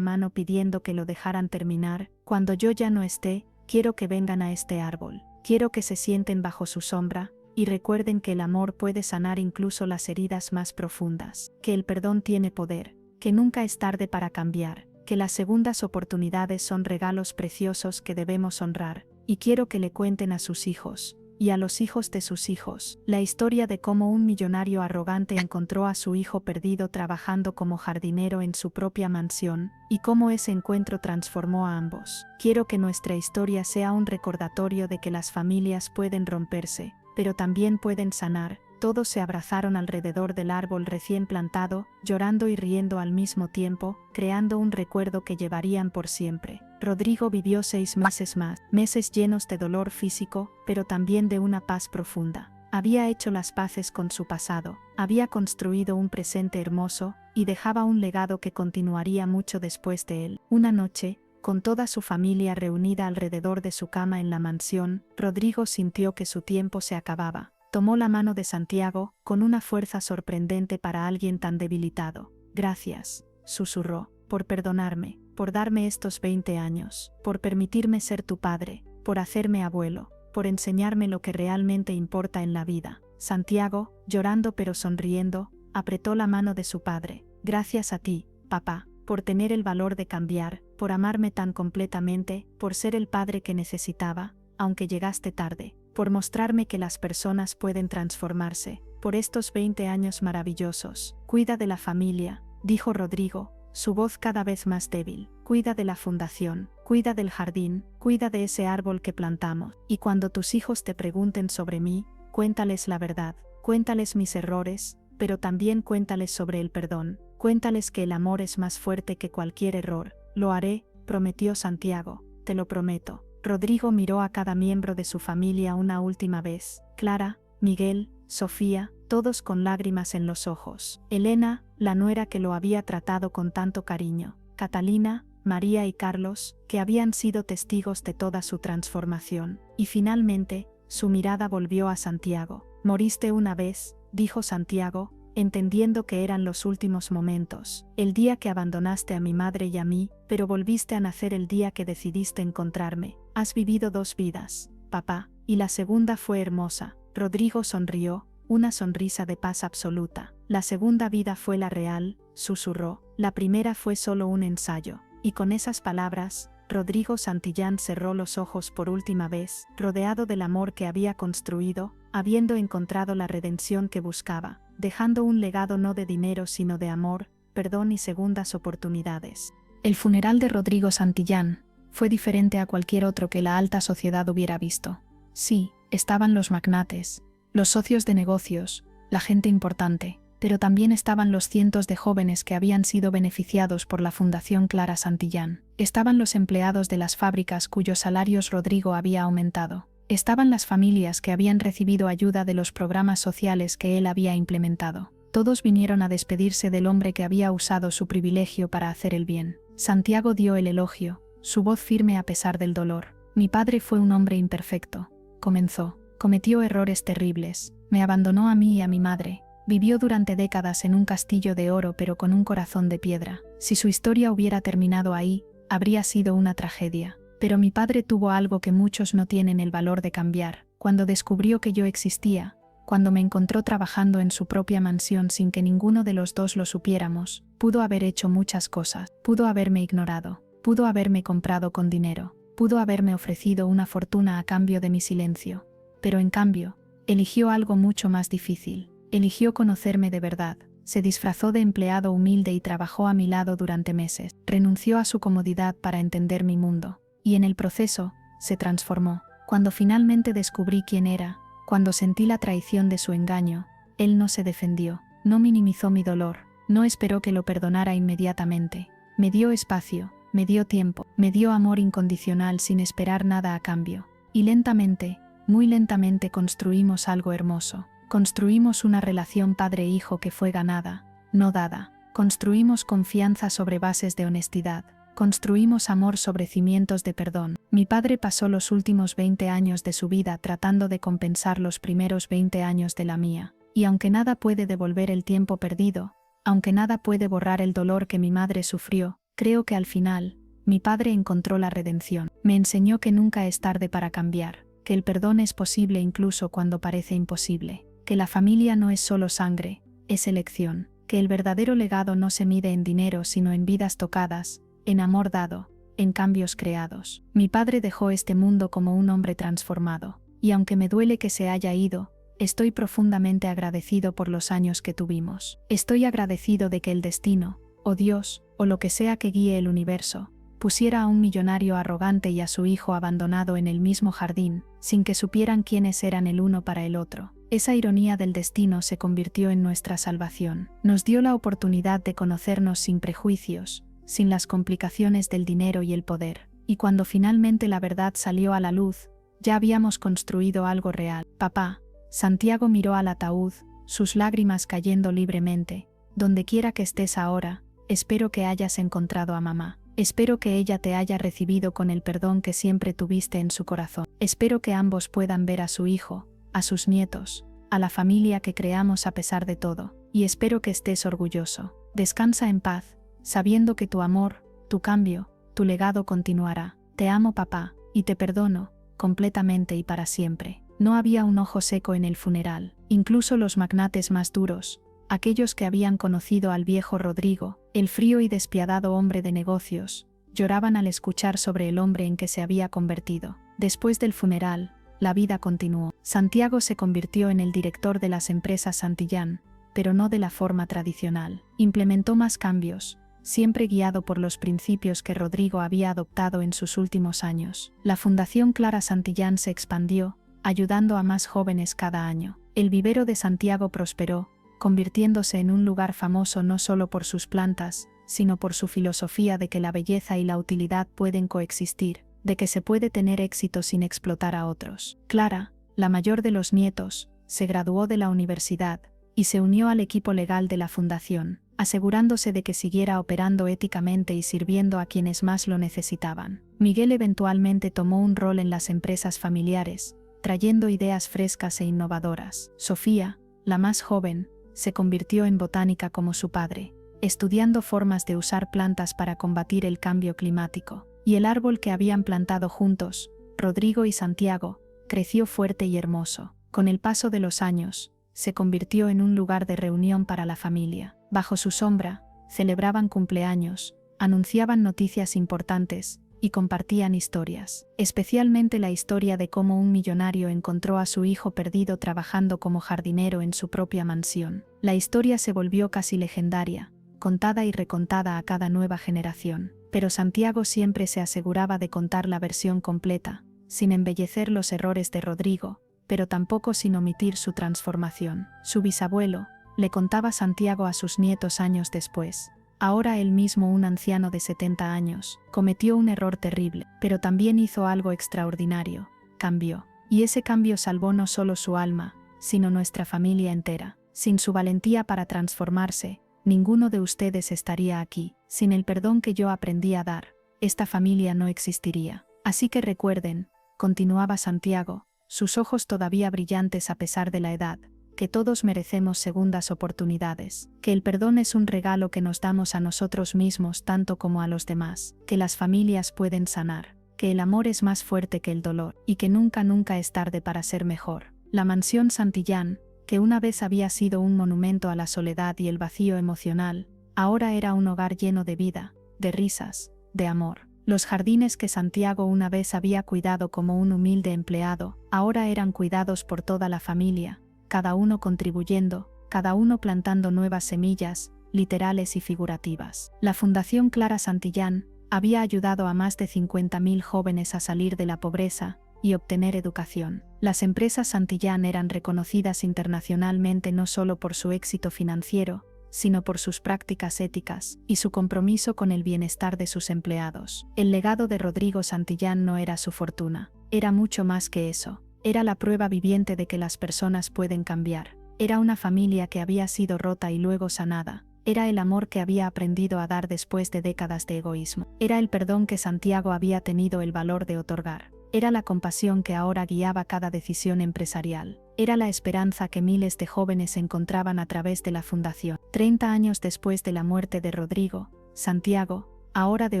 mano pidiendo que lo dejaran terminar. Cuando yo ya no esté, quiero que vengan a este árbol. Quiero que se sienten bajo su sombra, y recuerden que el amor puede sanar incluso las heridas más profundas, que el perdón tiene poder, que nunca es tarde para cambiar, que las segundas oportunidades son regalos preciosos que debemos honrar, y quiero que le cuenten a sus hijos, y a los hijos de sus hijos, la historia de cómo un millonario arrogante encontró a su hijo perdido trabajando como jardinero en su propia mansión, y cómo ese encuentro transformó a ambos. Quiero que nuestra historia sea un recordatorio de que las familias pueden romperse, pero también pueden sanar. Todos se abrazaron alrededor del árbol recién plantado, llorando y riendo al mismo tiempo, creando un recuerdo que llevarían por siempre. Rodrigo vivió 6 meses más, meses llenos de dolor físico, pero también de una paz profunda. Había hecho las paces con su pasado, había construido un presente hermoso, y dejaba un legado que continuaría mucho después de él. Una noche, con toda su familia reunida alrededor de su cama en la mansión, Rodrigo sintió que su tiempo se acababa. Tomó la mano de Santiago, con una fuerza sorprendente para alguien tan debilitado. Gracias, susurró, por perdonarme, por darme estos 20 años, por permitirme ser tu padre, por hacerme abuelo, por enseñarme lo que realmente importa en la vida. Santiago, llorando pero sonriendo, apretó la mano de su padre. Gracias a ti, papá, por tener el valor de cambiar, por amarme tan completamente, por ser el padre que necesitaba, aunque llegaste tarde, por mostrarme que las personas pueden transformarse, por estos 20 años maravillosos. Cuida de la familia, dijo Rodrigo, su voz cada vez más débil. Cuida de la fundación, cuida del jardín, cuida de ese árbol que plantamos. Y cuando tus hijos te pregunten sobre mí, cuéntales la verdad, cuéntales mis errores, pero también cuéntales sobre el perdón, cuéntales que el amor es más fuerte que cualquier error. Lo haré, prometió Santiago, te lo prometo. Rodrigo miró a cada miembro de su familia una última vez. Clara, Miguel, Sofía, todos con lágrimas en los ojos. Elena, la nuera que lo había tratado con tanto cariño. Catalina, María y Carlos, que habían sido testigos de toda su transformación. Y finalmente, su mirada volvió a Santiago. Moriste una vez, dijo Santiago, entendiendo que eran los últimos momentos. El día que abandonaste a mi madre y a mí, pero volviste a nacer el día que decidiste encontrarme. Has vivido 2 vidas, papá, y la segunda fue hermosa. Rodrigo sonrió, una sonrisa de paz absoluta. La segunda vida fue la real, susurró. La primera fue solo un ensayo. Y con esas palabras, Rodrigo Santillán cerró los ojos por última vez, rodeado del amor que había construido, habiendo encontrado la redención que buscaba, dejando un legado no de dinero sino de amor, perdón y segundas oportunidades. El funeral de Rodrigo Santillán fue diferente a cualquier otro que la alta sociedad hubiera visto. Sí, estaban los magnates, los socios de negocios, la gente importante, pero también estaban los cientos de jóvenes que habían sido beneficiados por la Fundación Clara Santillán. Estaban los empleados de las fábricas cuyos salarios Rodrigo había aumentado. Estaban las familias que habían recibido ayuda de los programas sociales que él había implementado. Todos vinieron a despedirse del hombre que había usado su privilegio para hacer el bien. Santiago dio el elogio, su voz firme a pesar del dolor. Mi padre fue un hombre imperfecto. Comenzó. Cometió errores terribles. Me abandonó a mí y a mi madre. Vivió durante décadas en un castillo de oro pero con un corazón de piedra. Si su historia hubiera terminado ahí, habría sido una tragedia. Pero mi padre tuvo algo que muchos no tienen el valor de cambiar. Cuando descubrió que yo existía, cuando me encontró trabajando en su propia mansión sin que ninguno de los dos lo supiéramos, pudo haber hecho muchas cosas. Pudo haberme ignorado. Pudo haberme comprado con dinero. Pudo haberme ofrecido una fortuna a cambio de mi silencio. Pero en cambio, eligió algo mucho más difícil. Eligió conocerme de verdad. Se disfrazó de empleado humilde y trabajó a mi lado durante meses. Renunció a su comodidad para entender mi mundo. Y en el proceso, se transformó. Cuando finalmente descubrí quién era, cuando sentí la traición de su engaño, él no se defendió, no minimizó mi dolor, no esperó que lo perdonara inmediatamente. Me dio espacio, me dio tiempo, me dio amor incondicional sin esperar nada a cambio. Y lentamente, muy lentamente construimos algo hermoso. Construimos una relación padre-hijo que fue ganada, no dada. Construimos confianza sobre bases de honestidad. Construimos amor sobre cimientos de perdón. Mi padre pasó los últimos 20 años de su vida tratando de compensar los primeros 20 años de la mía. Y aunque nada puede devolver el tiempo perdido, aunque nada puede borrar el dolor que mi madre sufrió, creo que al final, mi padre encontró la redención. Me enseñó que nunca es tarde para cambiar, que el perdón es posible incluso cuando parece imposible, que la familia no es solo sangre, es elección, que el verdadero legado no se mide en dinero sino en vidas tocadas, en amor dado, en cambios creados. Mi padre dejó este mundo como un hombre transformado, y aunque me duele que se haya ido, estoy profundamente agradecido por los años que tuvimos. Estoy agradecido de que el destino, o Dios, o lo que sea que guíe el universo, pusiera a un millonario arrogante y a su hijo abandonado en el mismo jardín, sin que supieran quiénes eran el uno para el otro. Esa ironía del destino se convirtió en nuestra salvación. Nos dio la oportunidad de conocernos sin prejuicios, sin las complicaciones del dinero y el poder. Y cuando finalmente la verdad salió a la luz, ya habíamos construido algo real. Papá, Santiago miró al ataúd, sus lágrimas cayendo libremente. Donde quiera que estés ahora, espero que hayas encontrado a mamá. Espero que ella te haya recibido con el perdón que siempre tuviste en su corazón. Espero que ambos puedan ver a su hijo, a sus nietos, a la familia que creamos a pesar de todo. Y espero que estés orgulloso. Descansa en paz, sabiendo que tu amor, tu cambio, tu legado continuará. Te amo, papá, y te perdono, completamente y para siempre. No había un ojo seco en el funeral. Incluso los magnates más duros, Aquellos que habían conocido al viejo Rodrigo, el frío y despiadado hombre de negocios, lloraban al escuchar sobre el hombre en que se había convertido. Después del funeral, la vida continuó. Santiago se convirtió en el director de las empresas Santillán, pero no de la forma tradicional. Implementó más cambios, siempre guiado por los principios que Rodrigo había adoptado en sus últimos años. La Fundación Clara Santillán se expandió, ayudando a más jóvenes cada año. El vivero de Santiago prosperó, convirtiéndose en un lugar famoso no solo por sus plantas, sino por su filosofía de que la belleza y la utilidad pueden coexistir, de que se puede tener éxito sin explotar a otros. Clara, la mayor de los nietos, se graduó de la universidad y se unió al equipo legal de la fundación, asegurándose de que siguiera operando éticamente y sirviendo a quienes más lo necesitaban. Miguel eventualmente tomó un rol en las empresas familiares, trayendo ideas frescas e innovadoras. Sofía, la más joven, se convirtió en botánica como su padre, estudiando formas de usar plantas para combatir el cambio climático. Y el árbol que habían plantado juntos, Rodrigo y Santiago, creció fuerte y hermoso. Con el paso de los años, se convirtió en un lugar de reunión para la familia. Bajo su sombra, celebraban cumpleaños, anunciaban noticias importantes y compartían historias. Especialmente la historia de cómo un millonario encontró a su hijo perdido trabajando como jardinero en su propia mansión. La historia se volvió casi legendaria, contada y recontada a cada nueva generación. Pero Santiago siempre se aseguraba de contar la versión completa, sin embellecer los errores de Rodrigo, pero tampoco sin omitir su transformación. Su bisabuelo, le contaba Santiago a sus nietos años después. Ahora él mismo, un anciano de 70 años, cometió un error terrible, pero también hizo algo extraordinario, cambió. Y ese cambio salvó no solo su alma, sino nuestra familia entera. Sin su valentía para transformarse, ninguno de ustedes estaría aquí. Sin el perdón que yo aprendí a dar, esta familia no existiría. Así que recuerden, continuaba Santiago, sus ojos todavía brillantes a pesar de la edad, que todos merecemos segundas oportunidades, que el perdón es un regalo que nos damos a nosotros mismos tanto como a los demás, que las familias pueden sanar, que el amor es más fuerte que el dolor, y que nunca es tarde para ser mejor. La mansión Santillán, que una vez había sido un monumento a la soledad y el vacío emocional, ahora era un hogar lleno de vida, de risas, de amor. Los jardines que Santiago una vez había cuidado como un humilde empleado, ahora eran cuidados por toda la familia, cada uno contribuyendo, cada uno plantando nuevas semillas, literales y figurativas. La Fundación Clara Santillán había ayudado a más de 50.000 jóvenes a salir de la pobreza y obtener educación. Las empresas Santillán eran reconocidas internacionalmente no solo por su éxito financiero, sino por sus prácticas éticas y su compromiso con el bienestar de sus empleados. El legado de Rodrigo Santillán no era su fortuna, era mucho más que eso. Era la prueba viviente de que las personas pueden cambiar. Era una familia que había sido rota y luego sanada. Era el amor que había aprendido a dar después de décadas de egoísmo. Era el perdón que Santiago había tenido el valor de otorgar. Era la compasión que ahora guiaba cada decisión empresarial. Era la esperanza que miles de jóvenes encontraban a través de la fundación. 30 años después de la muerte de Rodrigo, Santiago, ahora de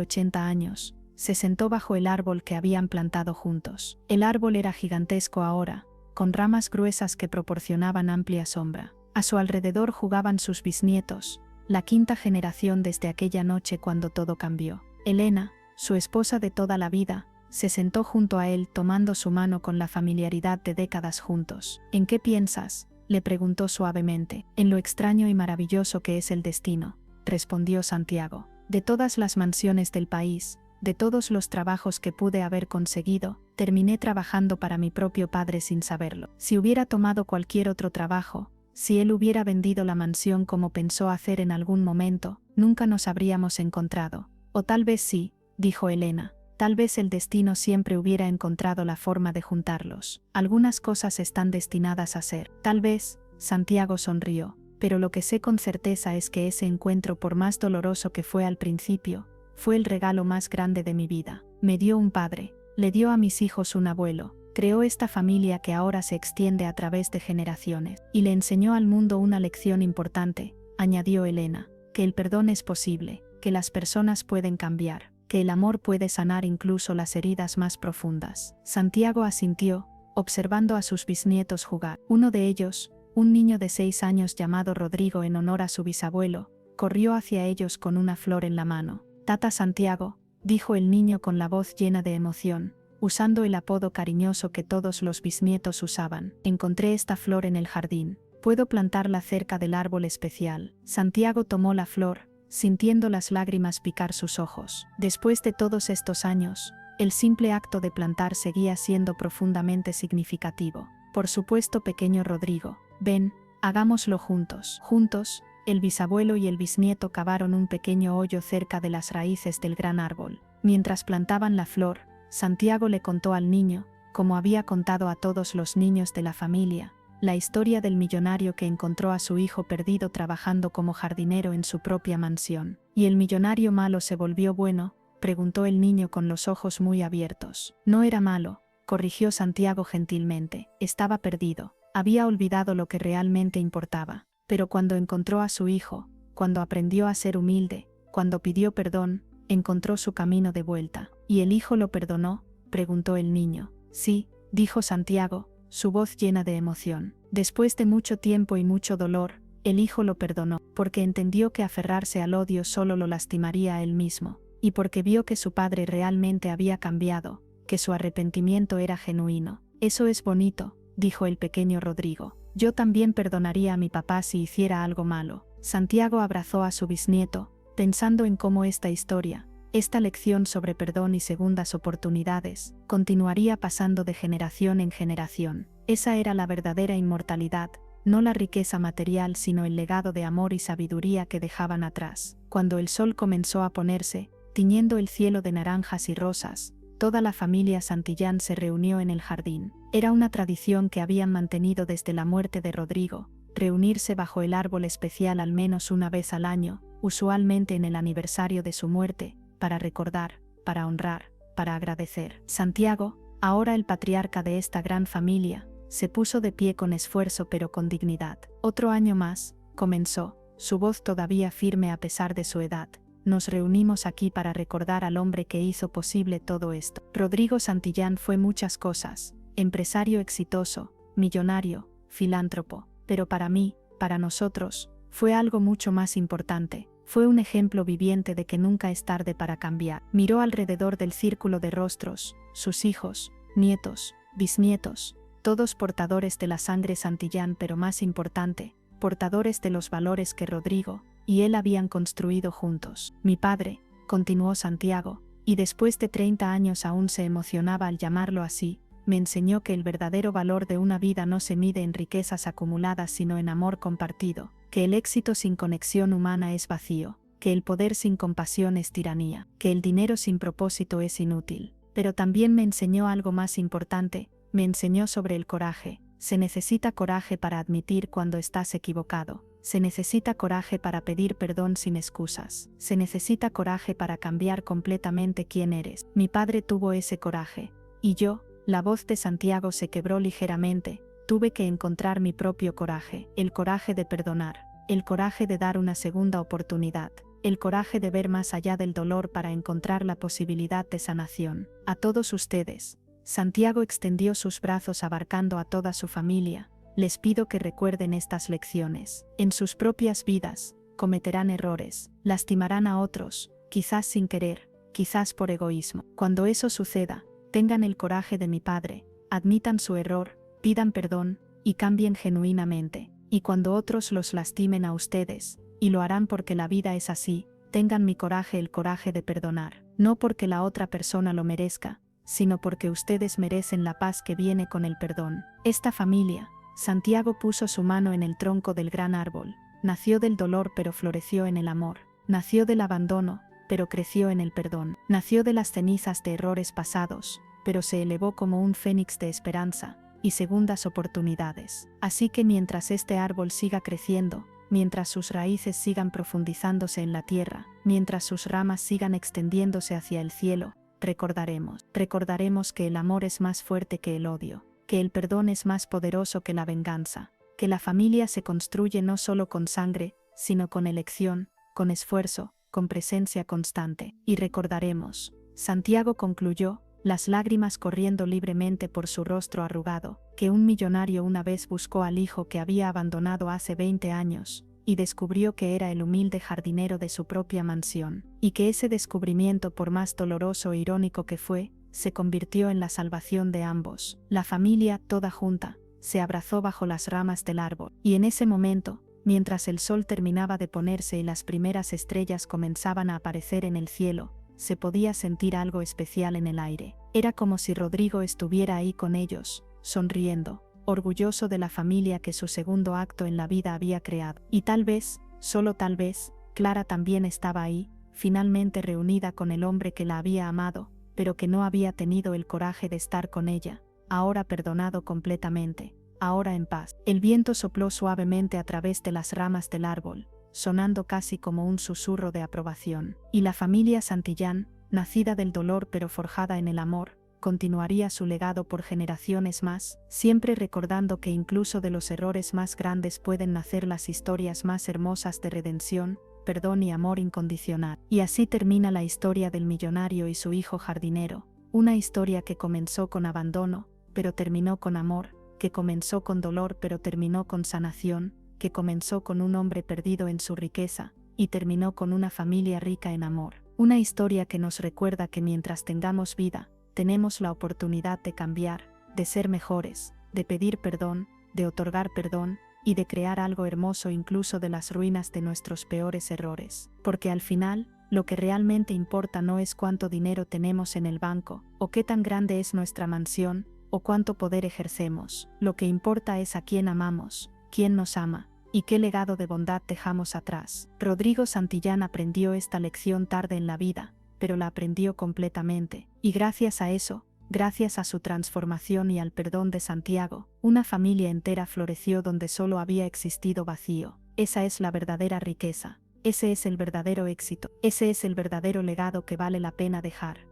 80 años, se sentó bajo el árbol que habían plantado juntos. El árbol era gigantesco ahora, con ramas gruesas que proporcionaban amplia sombra. A su alrededor jugaban sus bisnietos, la quinta generación desde aquella noche cuando todo cambió. Elena, su esposa de toda la vida, se sentó junto a él tomando su mano con la familiaridad de décadas juntos. ¿En qué piensas?, le preguntó suavemente. En lo extraño y maravilloso que es el destino, respondió Santiago. De todas las mansiones del país, de todos los trabajos que pude haber conseguido, terminé trabajando para mi propio padre sin saberlo. Si hubiera tomado cualquier otro trabajo, si él hubiera vendido la mansión como pensó hacer en algún momento, nunca nos habríamos encontrado. O tal vez sí, dijo Elena. Tal vez el destino siempre hubiera encontrado la forma de juntarlos. Algunas cosas están destinadas a ser. Tal vez, Santiago sonrió, pero lo que sé con certeza es que ese encuentro, por más doloroso que fue al principio, fue el regalo más grande de mi vida. Me dio un padre, le dio a mis hijos un abuelo, creó esta familia que ahora se extiende a través de generaciones, y le enseñó al mundo una lección importante, añadió Elena, que el perdón es posible, que las personas pueden cambiar, que el amor puede sanar incluso las heridas más profundas. Santiago asintió, observando a sus bisnietos jugar. Uno de ellos, Un niño de 6 años llamado Rodrigo en honor a su bisabuelo, corrió hacia ellos con una flor en la mano. Tata Santiago, dijo el niño con la voz llena de emoción, usando el apodo cariñoso que todos los bisnietos usaban. Encontré esta flor en el jardín. Puedo plantarla cerca del árbol especial. Santiago tomó la flor, sintiendo las lágrimas picar sus ojos. Después de todos estos años, el simple acto de plantar seguía siendo profundamente significativo. Por supuesto, pequeño Rodrigo, ven, hagámoslo juntos. Juntos, el bisabuelo y el bisnieto cavaron un pequeño hoyo cerca de las raíces del gran árbol. Mientras plantaban la flor, Santiago le contó al niño, como había contado a todos los niños de la familia, la historia del millonario que encontró a su hijo perdido trabajando como jardinero en su propia mansión. ¿Y el millonario malo se volvió bueno?, preguntó el niño con los ojos muy abiertos. No era malo, corrigió Santiago gentilmente, estaba perdido, había olvidado lo que realmente importaba. Pero cuando encontró a su hijo, cuando aprendió a ser humilde, cuando pidió perdón, encontró su camino de vuelta. ¿Y el hijo lo perdonó?, preguntó el niño. Sí, dijo Santiago, su voz llena de emoción. Después de mucho tiempo y mucho dolor, el hijo lo perdonó, porque entendió que aferrarse al odio solo lo lastimaría a él mismo, y porque vio que su padre realmente había cambiado, que su arrepentimiento era genuino. Eso es bonito, dijo el pequeño Rodrigo. Yo también perdonaría a mi papá si hiciera algo malo. Santiago abrazó a su bisnieto, pensando en cómo esta historia, esta lección sobre perdón y segundas oportunidades, continuaría pasando de generación en generación. Esa era la verdadera inmortalidad, no la riqueza material sino el legado de amor y sabiduría que dejaban atrás. Cuando el sol comenzó a ponerse, tiñendo el cielo de naranjas y rosas, toda la familia Santillán se reunió en el jardín. Era una tradición que habían mantenido desde la muerte de Rodrigo, reunirse bajo el árbol especial al menos una vez al año, usualmente en el aniversario de su muerte, para recordar, para honrar, para agradecer. Santiago, ahora el patriarca de esta gran familia, se puso de pie con esfuerzo pero con dignidad. Otro año más, comenzó, su voz todavía firme a pesar de su edad. Nos reunimos aquí para recordar al hombre que hizo posible todo esto. Rodrigo Santillán fue muchas cosas, empresario exitoso, millonario, filántropo, pero para mí, para nosotros, fue algo mucho más importante. Fue un ejemplo viviente de que nunca es tarde para cambiar. Miró alrededor del círculo de rostros, sus hijos, nietos, bisnietos, todos portadores de la sangre Santillán, pero más importante, portadores de los valores que Rodrigo y él habían construido juntos. Mi padre, continuó Santiago, y después de 30 años aún se emocionaba al llamarlo así, me enseñó que el verdadero valor de una vida no se mide en riquezas acumuladas sino en amor compartido, que el éxito sin conexión humana es vacío, que el poder sin compasión es tiranía, que el dinero sin propósito es inútil. Pero también me enseñó algo más importante, me enseñó sobre el coraje. Se necesita coraje para admitir cuando estás equivocado. Se necesita coraje para pedir perdón sin excusas. Se necesita coraje para cambiar completamente quién eres. Mi padre tuvo ese coraje. Y yo, la voz de Santiago se quebró ligeramente, tuve que encontrar mi propio coraje. El coraje de perdonar. El coraje de dar una segunda oportunidad. El coraje de ver más allá del dolor para encontrar la posibilidad de sanación. A todos ustedes. Santiago extendió sus brazos abarcando a toda su familia. Les pido que recuerden estas lecciones. En sus propias vidas, cometerán errores, lastimarán a otros, quizás sin querer, quizás por egoísmo. Cuando eso suceda, tengan el coraje de mi padre, admitan su error, pidan perdón, y cambien genuinamente. Y cuando otros los lastimen a ustedes, y lo harán porque la vida es así, tengan mi coraje, el coraje de perdonar. No porque la otra persona lo merezca, sino porque ustedes merecen la paz que viene con el perdón. Esta familia, Santiago puso su mano en el tronco del gran árbol, nació del dolor pero floreció en el amor, nació del abandono, pero creció en el perdón, nació de las cenizas de errores pasados, pero se elevó como un fénix de esperanza y segundas oportunidades. Así que mientras este árbol siga creciendo, mientras sus raíces sigan profundizándose en la tierra, mientras sus ramas sigan extendiéndose hacia el cielo, recordaremos que el amor es más fuerte que el odio, que el perdón es más poderoso que la venganza, que la familia se construye no solo con sangre, sino con elección, con esfuerzo, con presencia constante. Y recordaremos, Santiago concluyó, las lágrimas corriendo libremente por su rostro arrugado, que un millonario una vez buscó al hijo que había abandonado hace 20 años, y descubrió que era el humilde jardinero de su propia mansión, y que ese descubrimiento, por más doloroso e irónico que fue, se convirtió en la salvación de ambos. La familia, toda junta, se abrazó bajo las ramas del árbol, y en ese momento, mientras el sol terminaba de ponerse y las primeras estrellas comenzaban a aparecer en el cielo, se podía sentir algo especial en el aire. Era como si Rodrigo estuviera ahí con ellos, sonriendo, orgulloso de la familia que su segundo acto en la vida había creado. Y tal vez, solo tal vez, Clara también estaba ahí, finalmente reunida con el hombre que la había amado, pero que no había tenido el coraje de estar con ella, ahora perdonado completamente, ahora en paz. El viento sopló suavemente a través de las ramas del árbol, sonando casi como un susurro de aprobación, y la familia Santillán, nacida del dolor pero forjada en el amor, continuaría su legado por generaciones más, siempre recordando que incluso de los errores más grandes pueden nacer las historias más hermosas de redención, perdón y amor incondicional. Y así termina la historia del millonario y su hijo jardinero, una historia que comenzó con abandono, pero terminó con amor, que comenzó con dolor pero terminó con sanación, que comenzó con un hombre perdido en su riqueza, y terminó con una familia rica en amor. Una historia que nos recuerda que mientras tengamos vida, tenemos la oportunidad de cambiar, de ser mejores, de pedir perdón, de otorgar perdón, y de crear algo hermoso incluso de las ruinas de nuestros peores errores. Porque al final, lo que realmente importa no es cuánto dinero tenemos en el banco, o qué tan grande es nuestra mansión, o cuánto poder ejercemos. Lo que importa es a quién amamos, quién nos ama, y qué legado de bondad dejamos atrás. Rodrigo Santillán aprendió esta lección tarde en la vida, pero la aprendió completamente, y gracias a eso, gracias a su transformación y al perdón de Santiago, una familia entera floreció donde solo había existido vacío. Esa es la verdadera riqueza, ese es el verdadero éxito, ese es el verdadero legado que vale la pena dejar.